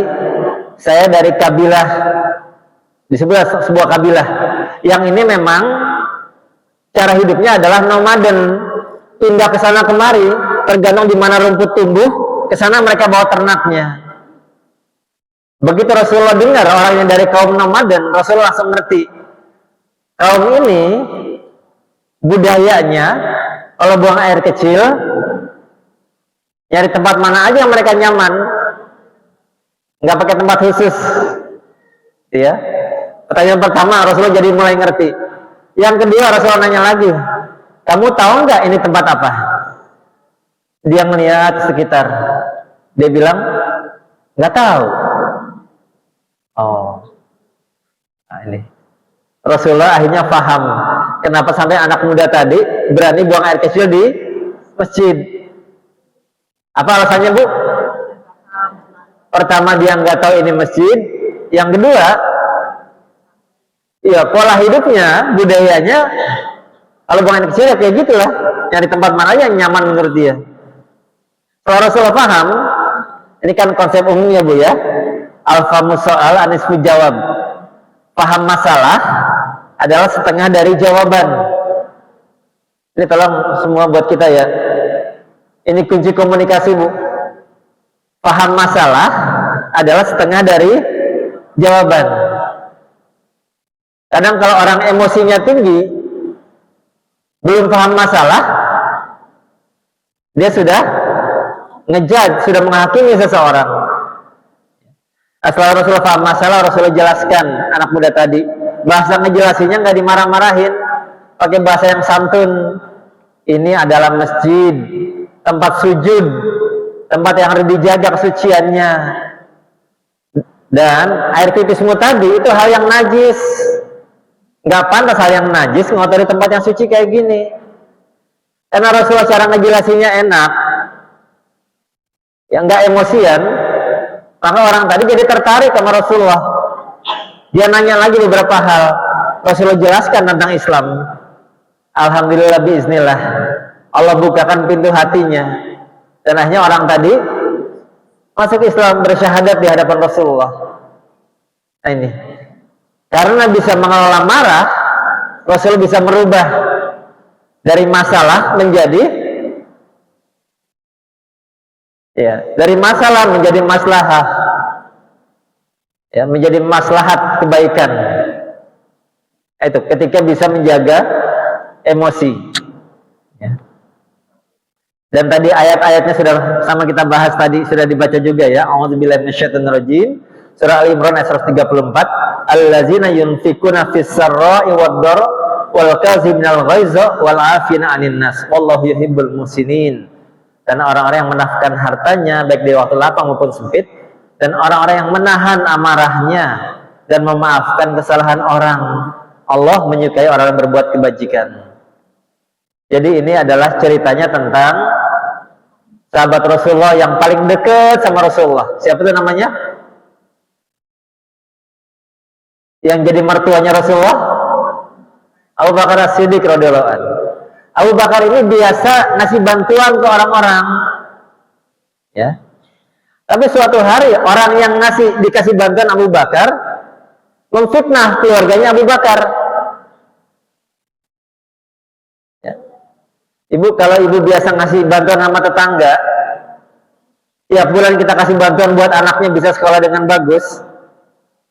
saya dari kabilah, di sebuah kabilah yang ini memang cara hidupnya adalah nomaden, pindah ke sana kemari, tergantung di mana rumput tumbuh, ke sana mereka bawa ternaknya. Begitu Rasulullah dengar orang yang dari kaum nomaden, Rasulullah langsung ngerti. Kaum ini budayanya kalau buang air kecil, nyari tempat mana aja yang mereka nyaman, nggak pakai tempat khusus. Ya. Pertanyaan pertama Rasulullah jadi mulai ngerti. Yang kedua Rasulullah nanya lagi, kamu tahu nggak ini tempat apa? Dia melihat sekitar, dia bilang nggak tahu. Oh, nah ini Rasulullah akhirnya paham kenapa sampai anak muda tadi berani buang air kecil di masjid. Apa alasannya, Bu? Pertama dia nggak tahu ini masjid, yang kedua, ya pola hidupnya, budayanya, kalau buang air kecil ya kayak gitulah, nyari tempat mana aja yang nyaman menurut dia. Kalau Rasulullah paham, ini kan konsep umumnya, Bu, ya. Al-famus soal anisfu jawab. Paham masalah adalah setengah dari jawaban. Ini tolong semua buat kita ya. Ini kunci komunikasi, Bu. Paham masalah adalah setengah dari jawaban. Kadang kalau orang emosinya tinggi, belum paham masalah, dia sudah ngejudge, sudah menghakimi seseorang. Setelah Rasulullah paham masalah, Rasulullah jelaskan anak muda tadi. Bahasa ngejelasinnya nggak dimarah-marahin, pakai bahasa yang santun. Ini adalah masjid, tempat sujud, tempat yang harus dijaga kesuciannya. Dan air pipismu tadi itu hal yang najis. Nggak pantas hal yang najis ngotori tempat yang suci kayak gini. Karena Rasulullah cara ngejelasinnya enak, yang nggak emosian, maka orang tadi jadi tertarik sama Rasulullah. Dia nanya lagi beberapa hal. Rasulullah jelaskan tentang Islam. Alhamdulillah biiznillah, Allah bukakan pintu hatinya. Dan akhirnya orang tadi masuk Islam, bersyahadat di hadapan Rasulullah. Nah ini, karena bisa mengelola marah, Rasul bisa merubah dari masalah menjadi dari masalah menjadi maslahah, menjadi maslahat kebaikan. Itu ketika bisa menjaga emosi. Dan tadi ayat-ayatnya sudah sama kita bahas tadi, sudah dibaca juga ya. A'udzubillahi minasyaitonirrajim. Surah Al-Imran ayat 134. Allazina yunfikuna fis sarra'i wad-dharra wal kaziminal ghaiza wal 'afina 'anil nas. Wallahu yuhibbul muhsinin. Dan orang-orang yang menafkahkan hartanya baik di waktu lapang maupun sempit, dan orang-orang yang menahan amarahnya dan memaafkan kesalahan orang. Allah menyukai orang yang berbuat kebajikan. Jadi ini adalah ceritanya tentang sahabat Rasulullah yang paling dekat sama Rasulullah. Siapa itu namanya? Yang jadi mertuanya Rasulullah? Abu Bakar As-Siddiq radhiyallahu anhu. Abu Bakar ini biasa ngasih bantuan ke orang-orang, ya. Tapi suatu hari orang yang dikasih bantuan Abu Bakar memfitnah keluarganya Abu Bakar. Ya. Ibu, kalau ibu biasa ngasih bantuan sama tetangga, tiap bulan kita kasih bantuan buat anaknya bisa sekolah dengan bagus.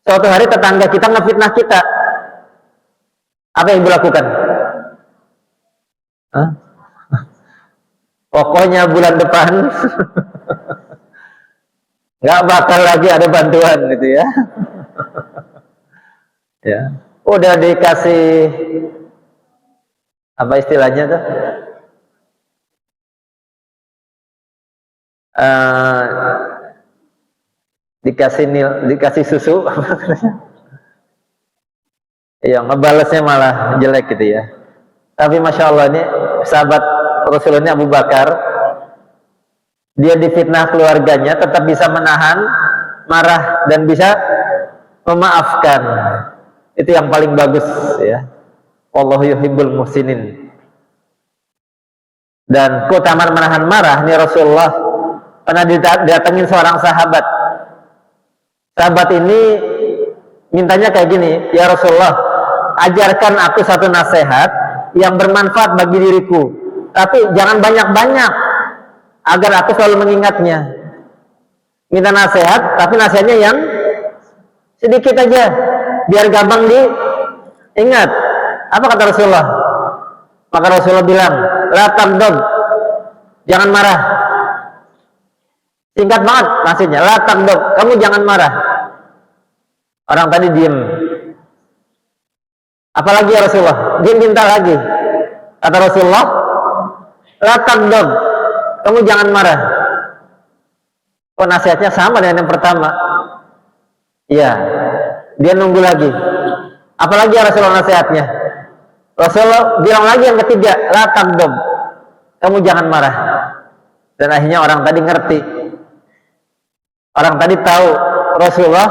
Suatu hari tetangga kita ngefitnah kita, apa yang ibu lakukan? Hah? Pokoknya bulan depan nggak bakal lagi ada bantuan gitu ya. Ya, udah dikasih apa istilahnya tuh? Dikasih susu, ya ngebalesnya malah jelek gitu ya. Tapi masya Allah ini sahabat Rasulullah Abu Bakar, dia difitnah keluarganya tetap bisa menahan marah dan bisa memaafkan. Itu yang paling bagus ya. Wallahu yuhibbul muhsinin. Dan keutamaan menahan marah, ini Rasulullah pernah didatengin seorang sahabat. Sahabat ini mintanya kayak gini, ya Rasulullah, ajarkan aku satu nasihat yang bermanfaat bagi diriku, tapi jangan banyak-banyak agar aku selalu mengingatnya. Minta nasihat, tapi nasihatnya yang sedikit aja biar gampang diingat. Apa kata Rasulullah? Maka Rasulullah bilang, la taghdab, jangan marah. Singkat banget maksudnya, la taghdab, kamu jangan marah. Orang tadi diem. Apalagi ya Rasulullah? Dia minta lagi. Kata Rasulullah, la taghdab, kamu jangan marah. Oh, nasihatnya sama dengan yang pertama. Iya. Dia nunggu lagi. Apalagi ya Rasulullah nasihatnya? Rasulullah bilang lagi yang ketiga, la taghdab, kamu jangan marah. Dan akhirnya orang tadi ngerti. Orang tadi tahu Rasulullah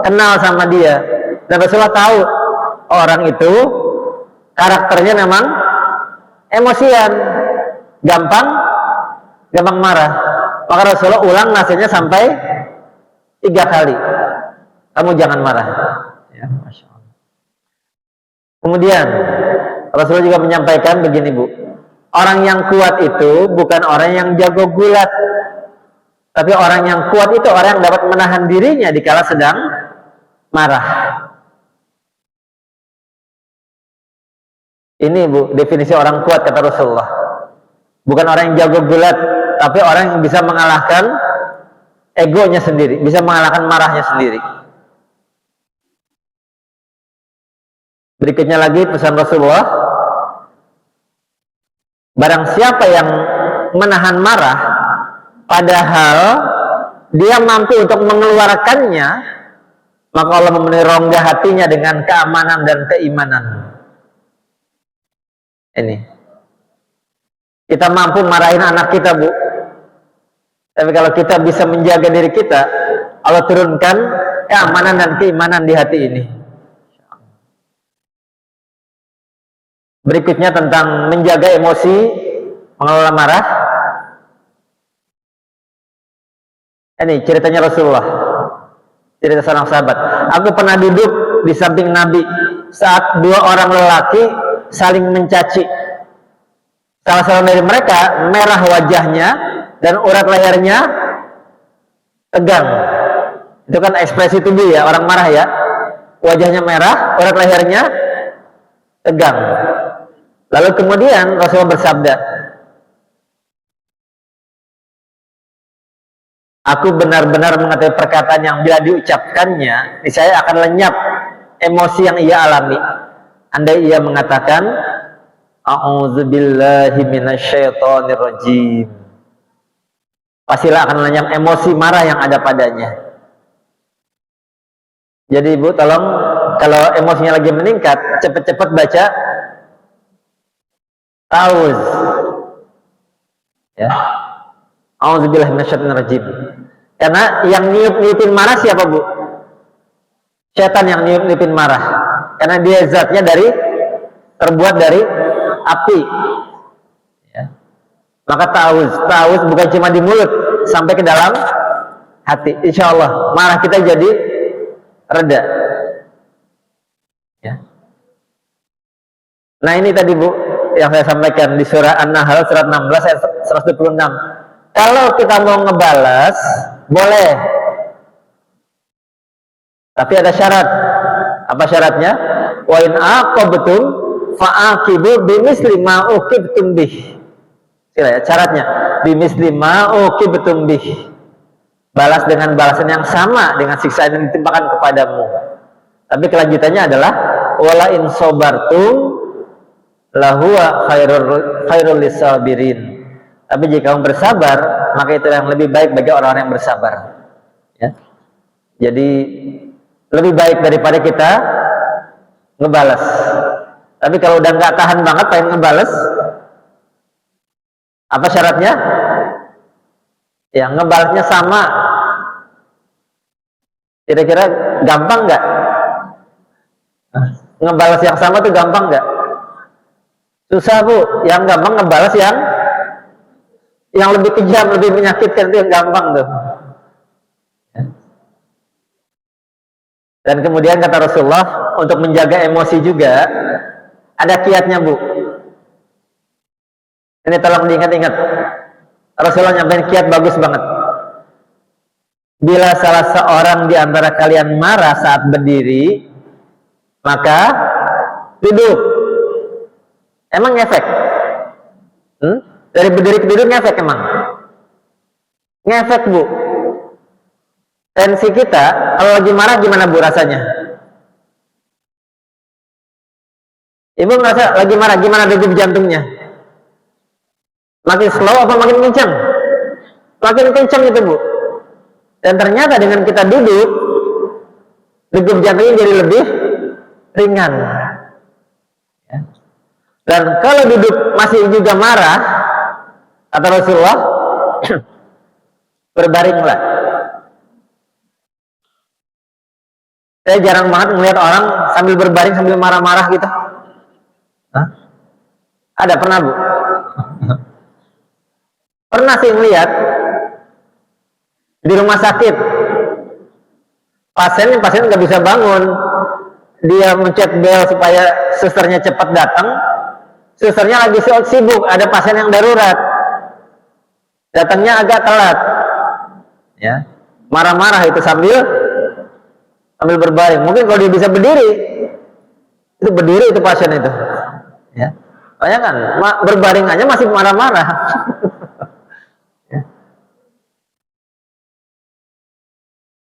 kenal sama dia, dan Rasulullah tahu orang itu karakternya memang emosian, gampang marah. Maka Rasulullah ulang nasihatnya sampai 3 kali. Kamu jangan marah. Ya, Masya Allah. Kemudian Rasulullah juga menyampaikan begini, Bu. Orang yang kuat itu bukan orang yang jago gulat, tapi orang yang kuat itu orang yang dapat menahan dirinya dikala sedang marah. Ini, Bu, definisi orang kuat kata Rasulullah. Bukan orang yang jago gulat, tapi orang yang bisa mengalahkan egonya sendiri, bisa mengalahkan marahnya sendiri. Berikutnya lagi pesan Rasulullah, barang siapa yang menahan marah padahal dia mampu untuk mengeluarkannya, maka Allah memenuhi rongga hatinya dengan keamanan dan keimanan. Ini kita mampu marahin anak kita, Bu, tapi kalau kita bisa menjaga diri kita, Allah turunkan keamanan dan keimanan di hati ini. Berikutnya tentang menjaga emosi, mengelola marah. Ini ceritanya Rasulullah, cerita seorang sahabat. Aku pernah duduk di samping Nabi saat 2 orang lelaki saling mencaci. Salah seorang dari mereka merah wajahnya dan urat lehernya tegang. Itu kan ekspresi tubuh ya, orang marah ya. Wajahnya merah, urat lehernya tegang. Lalu kemudian Rasulullah bersabda, aku benar-benar mengetahui perkataan yang bila diucapkannya, niscaya akan lenyap emosi yang ia alami. Andai ia mengatakan, a'udzubillahi minasyaitonir rajim, pastilah akan lenyap emosi marah yang ada padanya. Jadi, Bu, tolong kalau emosinya lagi meningkat, cepat-cepat baca ta'awuz. Ya. A'udzubillahi minasyaitonir rajim. Karena yang niup-niupin marah siapa, Bu? Setan yang niup-niupin marah. Karena dia zatnya terbuat dari api. Ya. Maka ta'awuz bukan cuma di mulut, sampai ke dalam hati. Insya Allah marah kita jadi reda. Ya. Nah, ini tadi, Bu, yang saya sampaikan di surah An-Nahl surat 16 ayat 126. Kalau kita mau ngebalas, boleh. Tapi ada syarat. Apa syaratnya? Wa in aqabtum fa'aqibu bimisli ma uqibtum bih. Syaratnya bimisli ma uqibtum bih. Balas dengan balasan yang sama dengan siksaan yang ditimpakan kepadamu. Tapi kelanjutannya adalah wala in sabartum lahuwa khairul lisabirin. Tapi jika kamu bersabar, maka itu yang lebih baik bagi orang-orang yang bersabar. Ya. Jadi lebih baik daripada kita ngebalas. Tapi kalau udah nggak tahan banget pengen ngebalas, apa syaratnya? Ya, ngebalasnya sama. Kira-kira gampang nggak? Ngebalas yang sama tuh gampang nggak? Susah Bu. Yang gampang ngebalas yang lebih kejam, lebih menyakitkan itu yang gampang tuh. Dan kemudian kata Rasulullah, untuk menjaga emosi juga ada kiatnya Bu. Ini tolong diingat-ingat. Rasulullah nyampein kiat bagus banget. Bila salah seorang di antara kalian marah saat berdiri, maka duduk. Emang ngefek? Dari berdiri ke duduk ngefek emang? Ngefek Bu. Tensi kita kalau lagi marah gimana Bu rasanya? Ibu merasa lagi marah gimana degup jantungnya? Makin slow apa makin kencang? Makin kencang itu Bu. Dan ternyata dengan kita duduk, degup jantungnya jadi lebih ringan. Ya. Dan kalau duduk masih juga marah, kata Rasulullah, berbaringlah. Saya jarang banget melihat orang sambil berbaring sambil marah-marah gitu. Hah? Ada pernah Bu? Pernah sih melihat di rumah sakit pasien nggak bisa bangun, dia mencet bel supaya susternya cepat datang. Susternya lagi sibuk, ada pasien yang darurat, datangnya agak telat, ya marah-marah itu sambil berbaring. Mungkin kalau dia bisa berdiri, itu berdiri itu pasien itu, ya. Bayangkan berbaring aja masih marah-marah.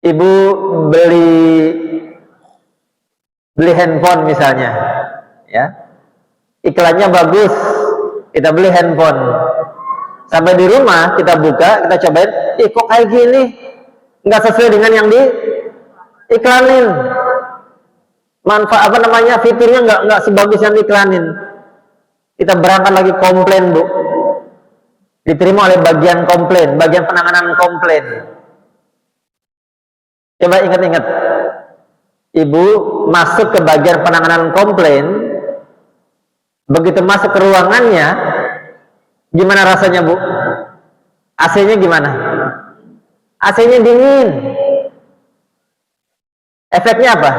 Ibu beli handphone misalnya, ya, iklannya bagus, kita beli handphone, sampai di rumah kita buka, kita cobain, kok kayak gini, nggak sesuai dengan yang diiklanin, manfaat fiturnya nggak sebagus yang diiklanin. Kita berangkat lagi komplain Bu, diterima oleh bagian komplain, bagian penanganan komplain. Coba ingat-ingat, Ibu masuk ke bagian penanganan komplain, begitu masuk ke ruangannya, gimana rasanya Bu? AC-nya gimana? AC-nya dingin. Efeknya apa?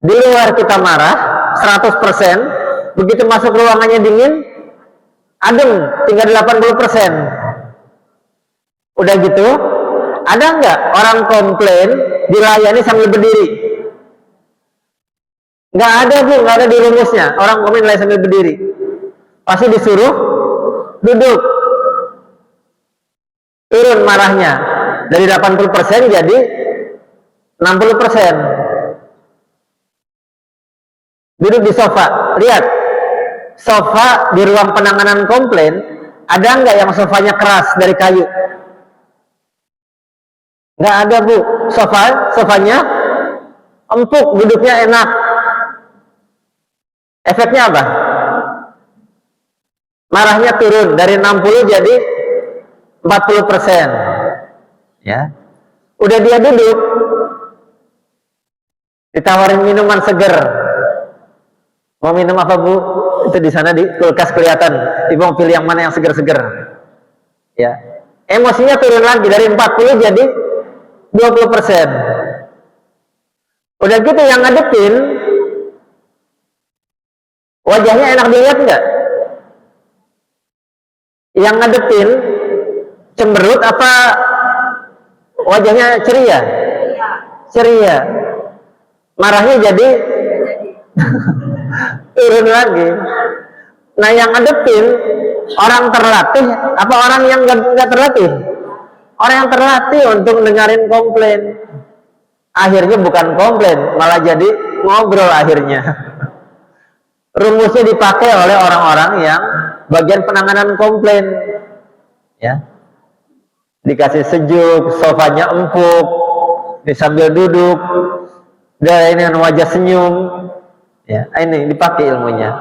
Di luar kita marah 100%, begitu masuk ruangannya dingin, adem, tinggal 80%. Udah gitu, ada nggak orang komplain dilayani sambil berdiri? Nggak ada Bu, nggak ada di rumusnya. Orang komplain dilayani sambil berdiri, pasti disuruh duduk. Turun marahnya dari 80% jadi 60%. Duduk di sofa. Lihat, sofa di ruang penanganan komplain, ada nggak yang sofanya keras dari kayu? Nggak ada Bu, sofanya empuk, duduknya enak. Efeknya apa? Marahnya turun dari 60 jadi 40%. Ya, udah dia duduk, ditawarin minuman seger. Mau minum apa Bu? Itu di sana di kulkas kelihatan. Ibu mau pilih yang mana yang seger-seger. Ya, emosinya turun lagi dari 40 jadi 20%. Udah gitu yang ngadepin, wajahnya enak dilihat nggak? Yang ngadepin cemberut apa wajahnya ceria? Ceria. Marahnya jadi turun lagi. Nah yang ngadepin orang terlatih apa orang yang nggak terlatih? Orang yang terlatih untuk dengerin komplain. akhirnya bukan komplain, malah jadi ngobrol akhirnya. Rumusnya dipakai oleh orang-orang yang bagian penanganan komplain, ya. Dikasih sejuk, sofanya empuk, sambil duduk, dan ini dengan wajah senyum, ya. Ini dipakai ilmunya.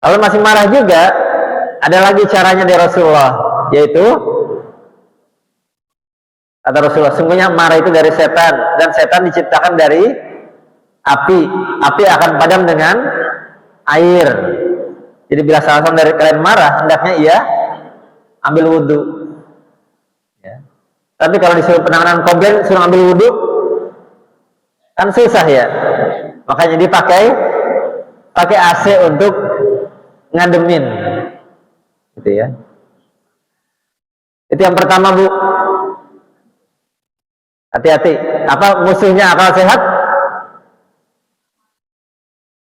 Kalau masih marah juga, ada lagi caranya dari Rasulullah, yaitu kata Rasulullah, sungguhnya marah itu dari setan, dan setan diciptakan dari api. Api akan padam dengan air. Jadi bila salah seorang dari kalian marah, hendaknya ia ambil wudhu, ya. Tapi kalau disuruh penanganan komplain suruh ambil wudhu, kan susah ya. Makanya dipakai AC untuk ngademin, gitu ya. Itu yang pertama, Bu. Hati-hati. Apa musuhnya akal sehat?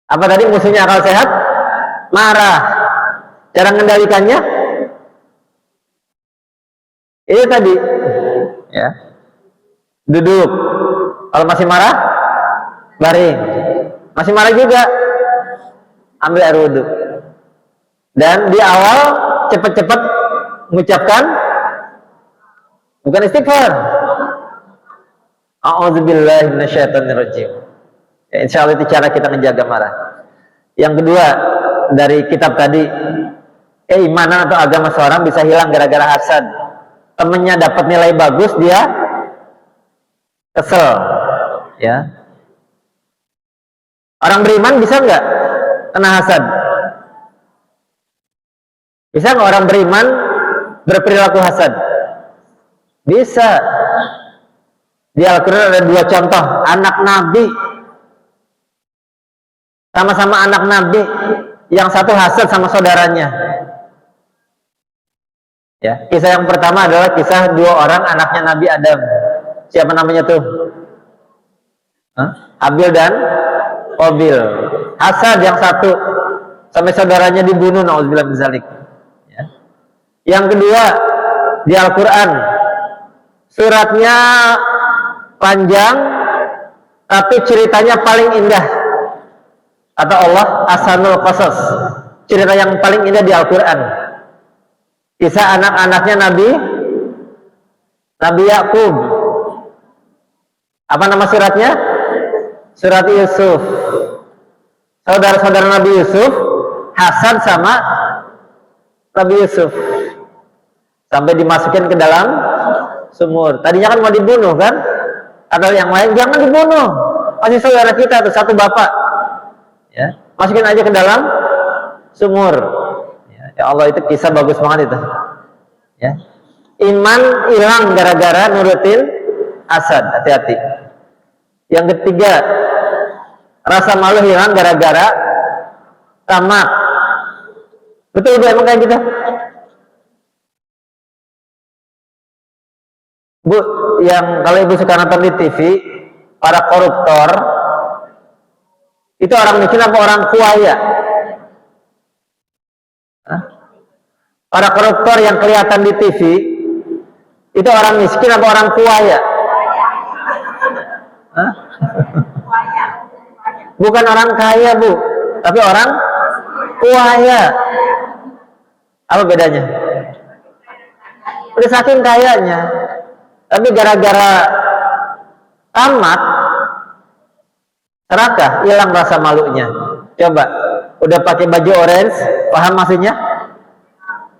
Apa tadi musuhnya akal sehat? Marah. Cara mengendalikannya? Ini tadi, ya. Duduk. Kalau masih marah, baring. Masih marah juga, ambil air wudhu. Dan di awal cepat-cepat mengucapkan bukan istighfar. A'udzubillahi minasyaitonirrajim. Ya, insya Allah itu cara kita menjaga marah. Yang kedua, dari kitab tadi, keimanan atau agama seorang bisa hilang gara-gara hasad. Temennya dapat nilai bagus, dia kesel, ya. Orang beriman bisa nggak kena hasad? Bisa nggak orang beriman berperilaku hasad? Bisa. Di Al-Quran ada dua contoh, anak Nabi, sama-sama anak Nabi, yang satu hasad sama saudaranya. Ya, kisah yang pertama adalah kisah dua orang anaknya Nabi Adam. Siapa namanya tuh? Habil dan Qabil. Hasad yang satu, sampai saudaranya dibunuh, na'udzubillah min dzalik. Ya. Yang kedua di Al-Quran, suratnya panjang, tapi ceritanya paling indah. Kata Allah, Ahsanul Qasas, cerita yang paling indah di Al-Quran. Kisah anak-anaknya Nabi Yakub. Apa nama suratnya? Surat Yusuf. Saudara-saudara Nabi Yusuf hasad sama Nabi Yusuf, sampai dimasukin ke dalam sumur. Tadinya kan mau dibunuh kan? Atau yang lain, jangan dibunuh, masih saudara kita tuh, satu bapak, ya, masukin aja ke dalam sumur. Ya Allah, itu kisah bagus banget itu, ya. Iman hilang gara-gara nurutin hasad, hati-hati. Yang ketiga, rasa malu hilang gara-gara tamak. Betul Bu, emang kayak gitu? Bu, yang kalau Ibu suka nonton di TV, para koruptor itu orang miskin apa orang kaya? Para koruptor yang kelihatan di TV itu orang miskin apa orang kaya? Bukan orang kaya, Bu, tapi orang kaya. Apa bedanya? Udah saking kayanya, tapi gara-gara tamat, serakah, hilang rasa malunya. Coba, udah pakai baju orange, paham maksudnya?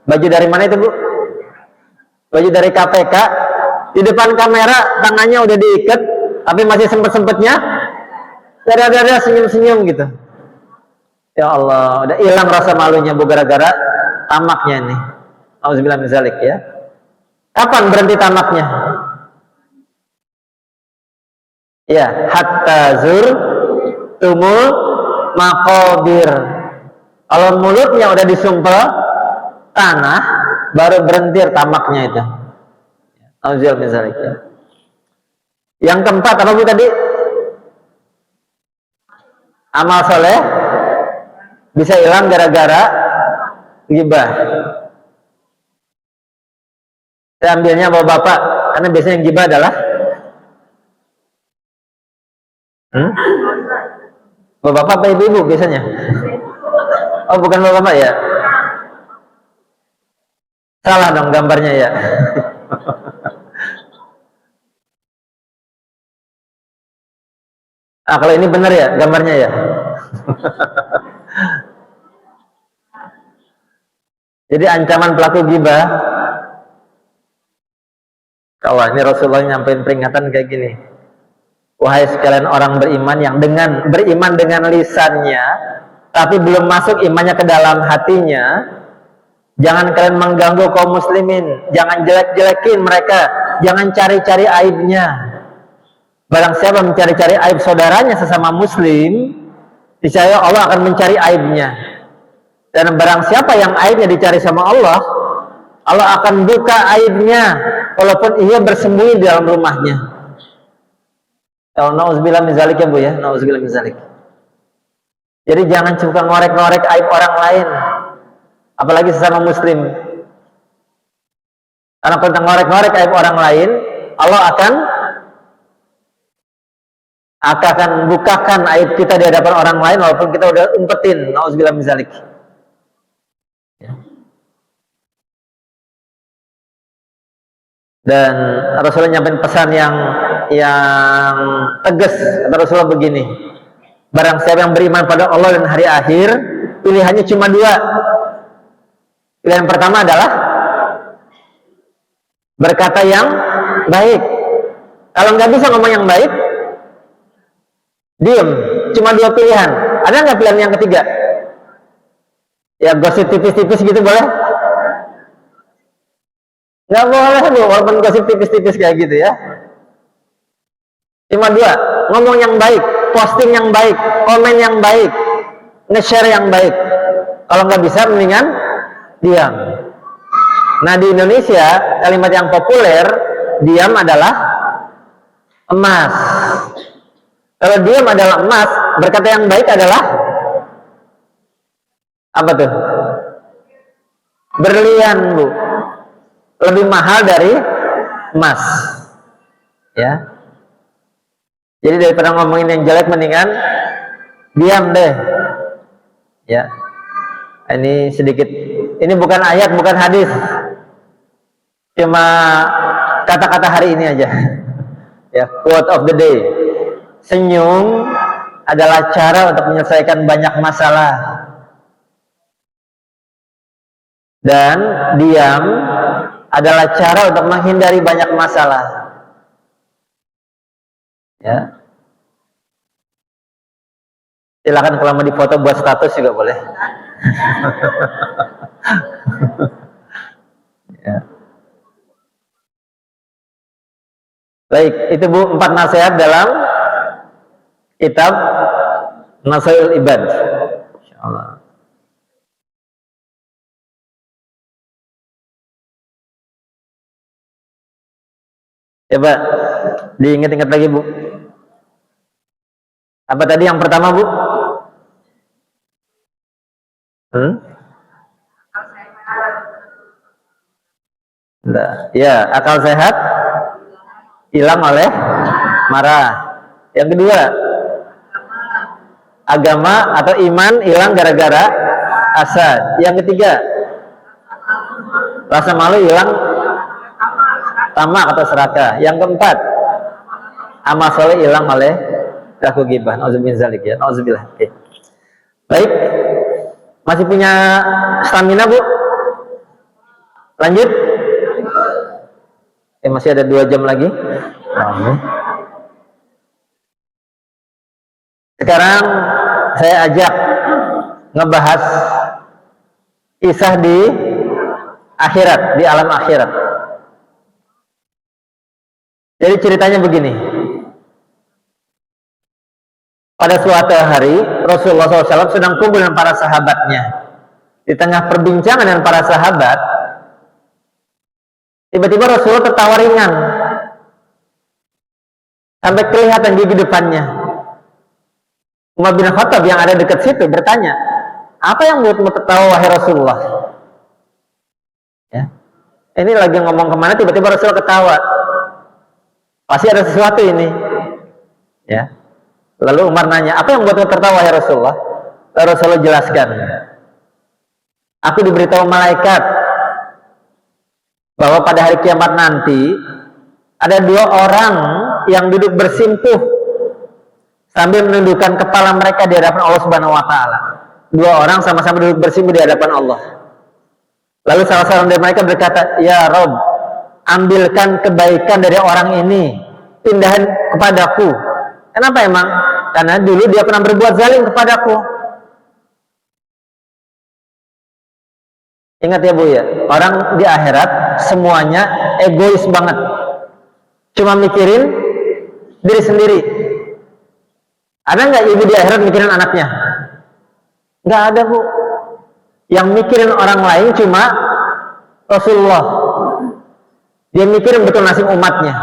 Baju dari mana itu, Bu? Baju dari KPK, di depan kamera tangannya udah diikat, tapi masih sempet-sempetnya dada-dada senyum-senyum gitu. Ya Allah, udah hilang rasa malunya, Bu, gara-gara tamaknya nih. Auzubillah min dzalik, ya. Kapan berhenti tamaknya? Ya, hatta tumul maqabir. Kalau mulutnya udah disumpel tanah, baru berhenti tamaknya itu. Auzubillah min dzalik, ya. Yang keempat apa Bu tadi? Amal soleh bisa hilang gara-gara ghibah. Saya ambilnya bapak-bapak, karena biasanya yang ghibah adalah Hmm? Bapak apa ibu-ibu biasanya? Oh, bukan bapak ya? Salah dong gambarnya ya. Ah, kalau ini benar ya gambarnya ya. Jadi ancaman pelaku ghibah, kalau ini Rasulullah nyampein peringatan kayak gini. Wahai sekalian orang beriman yang beriman dengan lisannya, tapi belum masuk imannya ke dalam hatinya, jangan kalian mengganggu kaum muslimin, jangan jelek-jelekin mereka, jangan cari-cari aibnya. Barang siapa mencari-cari aib saudaranya sesama muslim, niscaya Allah akan mencari aibnya. Dan barang siapa yang aibnya dicari sama Allah, Allah akan buka aibnya walaupun ia bersembunyi di dalam rumahnya. Kalau nauzubillah min zalik ya Bu ya, nauzubillah min zalik. Jadi jangan suka ngorek-ngorek aib orang lain, apalagi sesama muslim. Karena kalau ngorek-ngorek aib orang lain, Allah akan bukakan aib kita di hadapan orang lain walaupun kita udah umpetin. Nauzubillah min zalik. Dan Rasulullah nyampein pesan yang tegas. Kata Rasulullah begini, barang siapa yang beriman pada Allah dan hari akhir, pilihannya cuma dua. Pilihan pertama adalah berkata yang baik. Kalau nggak bisa ngomong yang baik, diem. Cuma dua pilihan. Ada nggak pilihan yang ketiga? Ya gosip tipis-tipis gitu boleh? Nggak boleh Bu, walaupun gosip tipis-tipis kayak gitu ya. Cuma dua, ngomong yang baik, posting yang baik, komen yang baik, nge-share yang baik. Kalau nggak bisa, mendingan diam. Nah di Indonesia, kalimat yang populer, diam adalah emas. Kalau diam adalah emas, berkata yang baik adalah apa tuh? Berlian Bu. Lebih mahal dari emas. Ya. Jadi daripada ngomongin yang jelek mendingan diam deh. Ya. Ini sedikit, ini bukan ayat, bukan hadis. Cuma kata-kata hari ini aja. Ya, quote of the day. Senyum adalah cara untuk menyelesaikan banyak masalah. Dan diam adalah cara untuk menghindari banyak masalah. Ya. Silakan kalau mau difoto buat status juga boleh. Ya. Baik, itu Bu 4 nasihat dalam kitab Nasaihul Ibad. Insyaallah. Coba diingat-ingat lagi Bu. Apa tadi yang pertama Bu? Nah, ya, akal sehat hilang oleh marah. Yang kedua, agama atau iman hilang gara-gara hasad. Yang ketiga, rasa malu hilang tamak atau serakah. Yang keempat, amal soleh hilang oleh pelaku ghibah. Nauzubillah zalik ya. Nauzubillah. Oke. Baik. Masih punya stamina Bu? Lanjut. Masih ada 2 jam lagi. Sekarang saya ajak ngebahas kisah di akhirat, di alam akhirat. Jadi ceritanya begini. Pada suatu hari Rasulullah SAW sedang kumpul dengan para sahabatnya. Di tengah perbincangan dengan para sahabat, tiba-tiba Rasulullah tertawa ringan sampai kelihatan gigi depannya. Umar bin Khattab yang ada dekat situ bertanya, apa yang membuatmu tertawa wahai Rasulullah? Ya. Ini lagi ngomong kemana, tiba-tiba Rasulullah ketawa. Pasti ada sesuatu ini. Ya. Lalu Umar nanya, apa yang membuatmu tertawa ya Rasulullah? Lalu Rasulullah jelaskan, aku diberitahu malaikat bahwa pada hari kiamat nanti ada dua orang yang duduk bersimpuh sambil menundukkan kepala mereka di hadapan Allah Subhanahu wa taala. Dua orang sama-sama duduk bersimpuh di hadapan Allah. Lalu salah seorang dari mereka berkata, "Ya Rob, ambilkan kebaikan dari orang ini, pindahin kepadaku." Kenapa emang? Karena dulu dia pernah berbuat zalim kepadaku. Ingat ya Bu ya, orang di akhirat semuanya egois banget. Cuma mikirin diri sendiri. Ada nggak ibu di akhirat mikirin anaknya? Nggak ada Bu. Yang mikirin orang lain cuma Rasulullah. Dia mikirin betul nasib umatnya.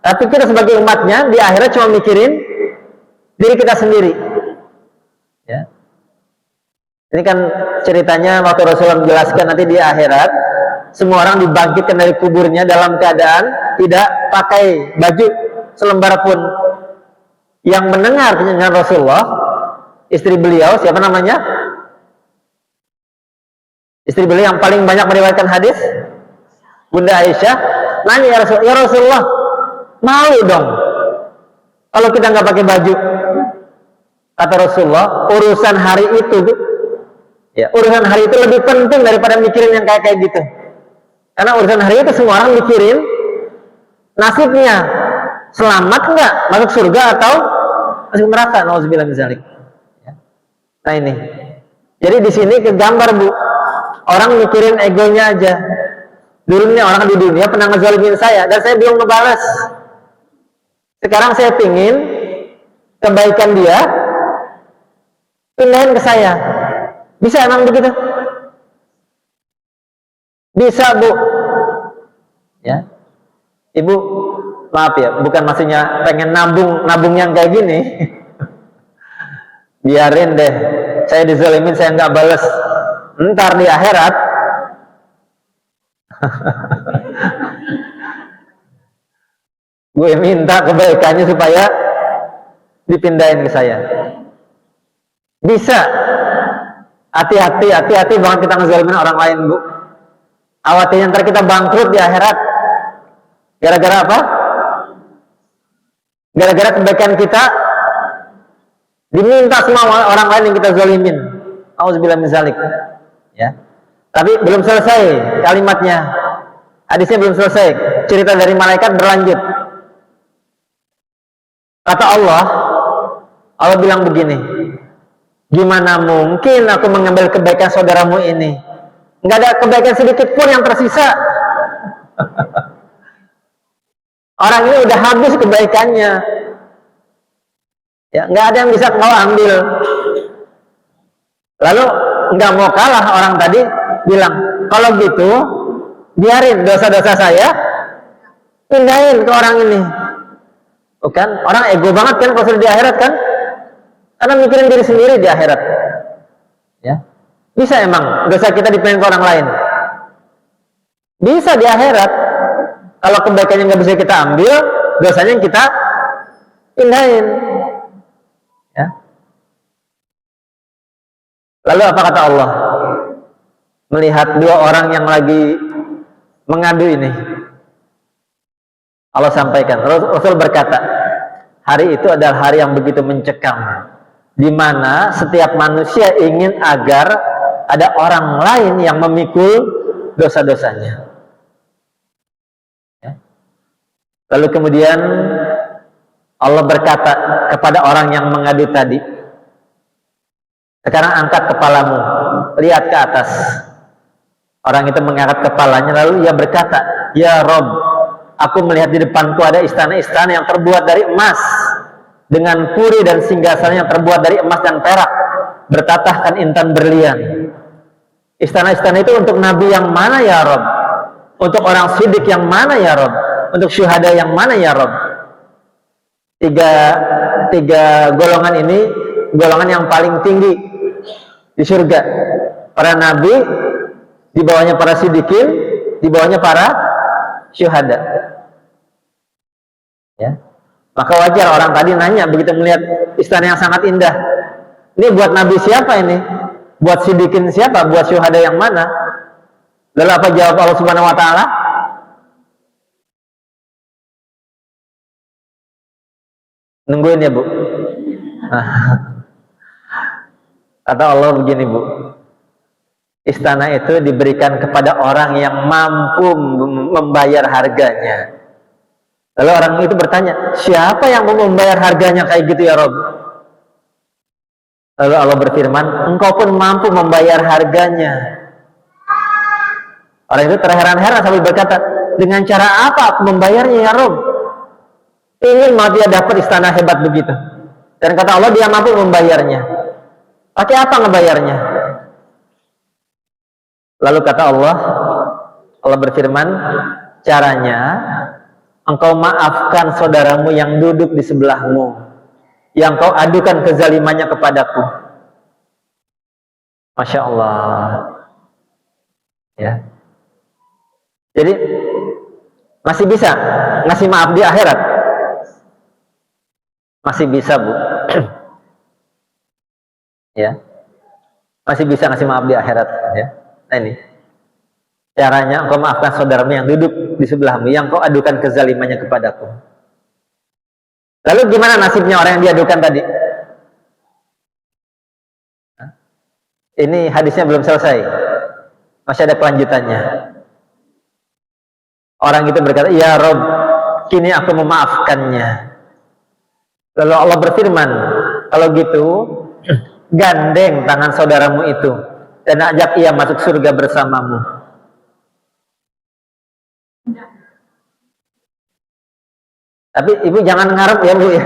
Tapi kita sebagai umatnya di akhirat cuma mikirin diri kita sendiri. Ya. Ini kan ceritanya waktu Rasulullah menjelaskan nanti di akhirat semua orang dibangkitkan dari kuburnya dalam keadaan tidak pakai baju selembar pun. Yang mendengar penjelasan Rasulullah, istri beliau, siapa namanya? Istri beliau yang paling banyak meriwayatkan hadis, Bunda Aisyah, nanya ya Rasulullah, malu dong kalau kita nggak pakai baju. Kata Rasulullah, urusan hari itu, ya, urusan hari itu lebih penting daripada mikirin yang kayak gitu. Karena urusan hari itu semua orang mikirin nasibnya, selamat nggak masuk surga atau masuk neraka. Nauzubillah min dzalik. Nah ini, jadi di sini kegambar Bu, orang mikirin egonya aja. Dulunya orang di dunia pernah ngezalimin saya dan saya belum ngebalas. Sekarang saya pingin kebaikan dia pindahin ke saya. Bisa emang begitu? Bisa Bu. Ya, Ibu, maaf ya, bukan maksudnya pengen nabung yang kayak gini. Biarin deh, saya dizalimin, saya nggak balas. Ntar di akhirat gue minta kebaikannya supaya dipindahin ke saya. Bisa. Hati-hati banget kita ngezalimin orang lain Bu. Khawatirnya ntar kita bangkrut di akhirat. Gara-gara apa? Gara-gara kebaikan kita diminta semua orang lain yang kita zalimin. Auzubillah min dzalik. Ya. Tapi belum selesai kalimatnya. Hadisnya belum selesai. Cerita dari malaikat berlanjut. Kata Allah bilang begini, gimana mungkin aku mengambil kebaikan saudaramu ini? Nggak ada kebaikan sedikit pun yang tersisa. Orang ini udah habis kebaikannya. Ya, nggak ada yang bisa kau ambil. Lalu nggak mau kalah orang tadi bilang, kalau gitu biarin dosa-dosa saya pindahin ke orang ini. Bukan? Orang ego banget kan kalau sudah di akhirat kan? Karena mikirin diri sendiri di akhirat. Ya. Bisa emang dosa kita dipindahin ke orang lain? Bisa di akhirat. Kalau kebaikannya nggak bisa kita ambil, dosanya kita pindahin. Ya. Lalu apa kata Allah? Melihat dua orang yang lagi mengadu ini, Allah sampaikan, Rasul berkata, hari itu adalah hari yang begitu mencekam, di mana setiap manusia ingin agar ada orang lain yang memikul dosa-dosanya. Ya. Lalu kemudian Allah berkata kepada orang yang mengadu tadi, sekarang angkat kepalamu, lihat ke atas. Orang itu mengangkat kepalanya, lalu ia berkata, ya Rob, aku melihat di depanku ada istana-istana yang terbuat dari emas, dengan puri dan singgasana yang terbuat dari emas dan perak, bertatahkan intan berlian. Istana-istana itu untuk nabi yang mana ya Rob? Untuk orang sidik yang mana ya Rob? Untuk syuhada yang mana ya Rob? Tiga golongan ini golongan yang paling tinggi di surga. Para nabi, di bawahnya para sidikin, di bawahnya para syuhada. Ya. Maka wajar orang tadi nanya begitu melihat istana yang sangat indah. Ini buat Nabi siapa ini? Buat Sidikin siapa? Buat syuhada yang mana? Lalu apa jawab Allah Subhanahu wa taala? Nungguin ya, Bu. Kata Allah begini, Bu. Istana itu diberikan kepada orang yang mampu membayar harganya. Lalu orang itu bertanya, siapa yang mau membayar harganya kayak gitu ya Rob? Lalu Allah berfirman, engkau pun mampu membayar harganya. Orang itu terheran-heran sambil berkata, dengan cara apa aku membayarnya ya Rob? Ingin mau dia dapat istana hebat begitu. Dan kata Allah, dia mampu membayarnya. Pakai apa ngebayarnya? Lalu kata Allah berfirman, caranya engkau maafkan saudaramu yang duduk di sebelahmu, yang kau adukan kezalimannya kepadaku. Masya Allah. Ya. Jadi masih bisa ngasih maaf di akhirat? Masih bisa, Bu. Ya. Masih bisa ngasih maaf di akhirat, ya. Nah ini caranya, engkau maafkan saudaramu yang duduk di sebelahmu, yang kau adukan kezalimannya kepadaku. Lalu gimana nasibnya orang yang diadukan tadi? Ini hadisnya belum selesai, masih ada kelanjutannya. Orang itu berkata, ya Rob, kini aku memaafkannya. Lalu Allah berfirman, kalau gitu gandeng tangan saudaramu itu dan ajak ia masuk surga bersamamu. Tapi ibu jangan ngarep ya, Bu ya.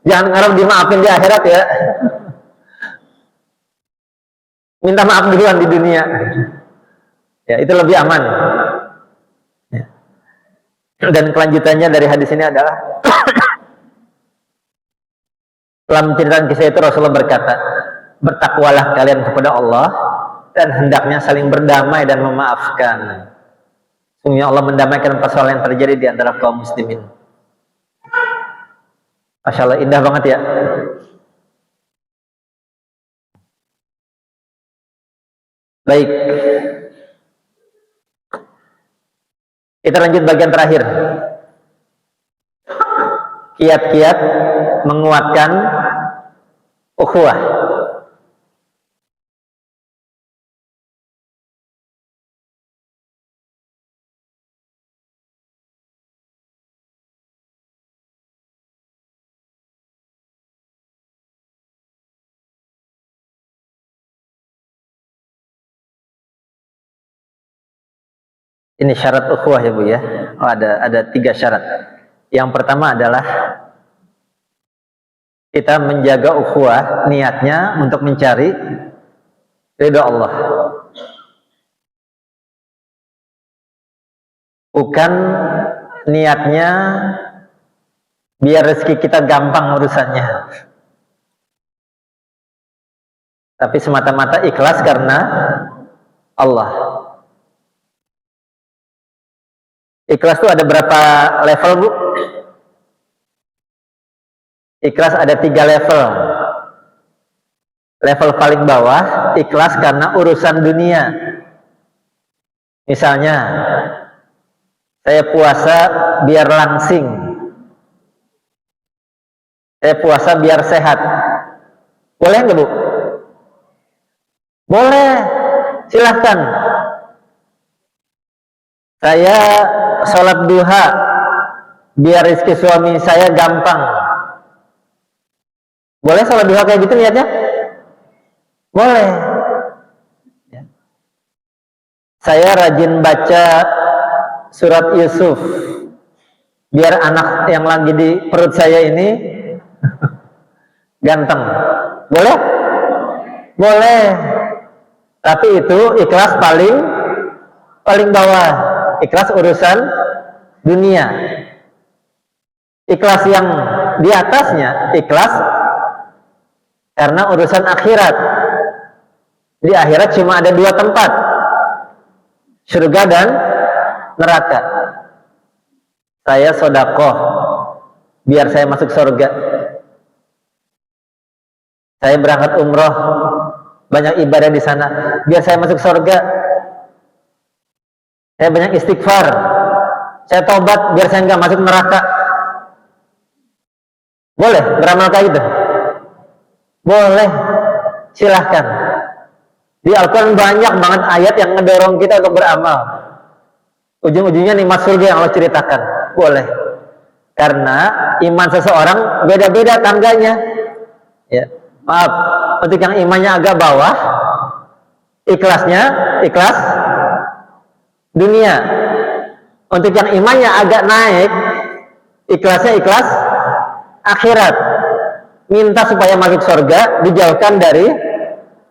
Jangan ngarep dimaafin di akhirat ya. Minta maaf duluan di dunia. Ya, itu lebih aman. Ya. Dan kelanjutannya dari hadis ini adalah dalam cerita kisah itu Rasulullah berkata, bertakwalah kalian kepada Allah dan hendaknya saling berdamai dan memaafkan. Sungguhnya Allah mendamaikan persoalan yang terjadi di antara kaum muslimin. Masya Allah, indah banget ya. Baik, kita lanjut bagian terakhir. Kiat-kiat menguatkan ukhuwah. Ini syarat ukhuwah ya Bu ya. Oh, ada 3 syarat. Yang pertama adalah kita menjaga ukhuwah, niatnya untuk mencari ridha Allah. Bukan niatnya biar rezeki kita gampang urusannya, tapi semata-mata ikhlas karena Allah. Ikhlas itu ada berapa level, Bu? Ikhlas ada 3 level. Level paling bawah, ikhlas karena urusan dunia. Misalnya, saya puasa biar langsing. Saya puasa biar sehat. Boleh nggak, Bu? Boleh, silahkan. Saya sholat duha biar rezeki suami saya gampang. Boleh sholat duha kayak gitu niatnya? Boleh. Ya. Saya rajin baca surat Yusuf biar anak yang lagi di perut saya ini ganteng. Boleh? Boleh. Tapi itu ikhlas paling bawah. Ikhlas urusan dunia. Ikhlas yang di atasnya, ikhlas karena urusan akhirat. Di akhirat cuma ada 2 tempat, surga dan neraka. Saya sodakoh biar saya masuk surga. Saya berangkat umroh, banyak ibadah di sana, biar saya masuk surga. Saya banyak istighfar, saya tobat, biar saya nggak masuk neraka. Boleh beramal kayak gitu? Boleh, silahkan. Di Al-Quran banyak banget ayat yang ngedorong kita untuk beramal. Ujung-ujungnya nikmat surga yang Allah ceritakan. Boleh. Karena iman seseorang beda-beda tangganya. Ya. Maaf, untuk yang imannya agak bawah, ikhlasnya ikhlas dunia. Untuk yang imannya agak naik, ikhlasnya ikhlas akhirat. Minta supaya masuk surga, dijauhkan dari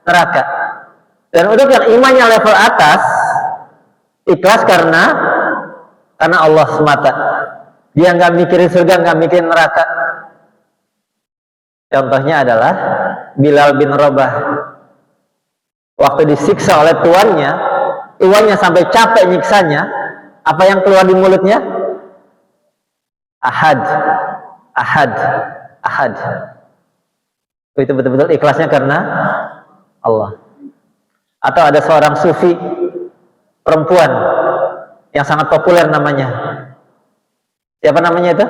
neraka. Dan untuk yang imannya level atas, ikhlas karena Allah semata. Dia nggak mikirin surga, nggak mikirin neraka. Contohnya adalah Bilal bin Rabah. Waktu disiksa oleh tuannya sampai capek nyiksanya, apa yang keluar di mulutnya? Ahad, ahad, ahad. Itu betul-betul ikhlasnya karena Allah. Atau ada seorang sufi perempuan yang sangat populer namanya. Siapa namanya itu?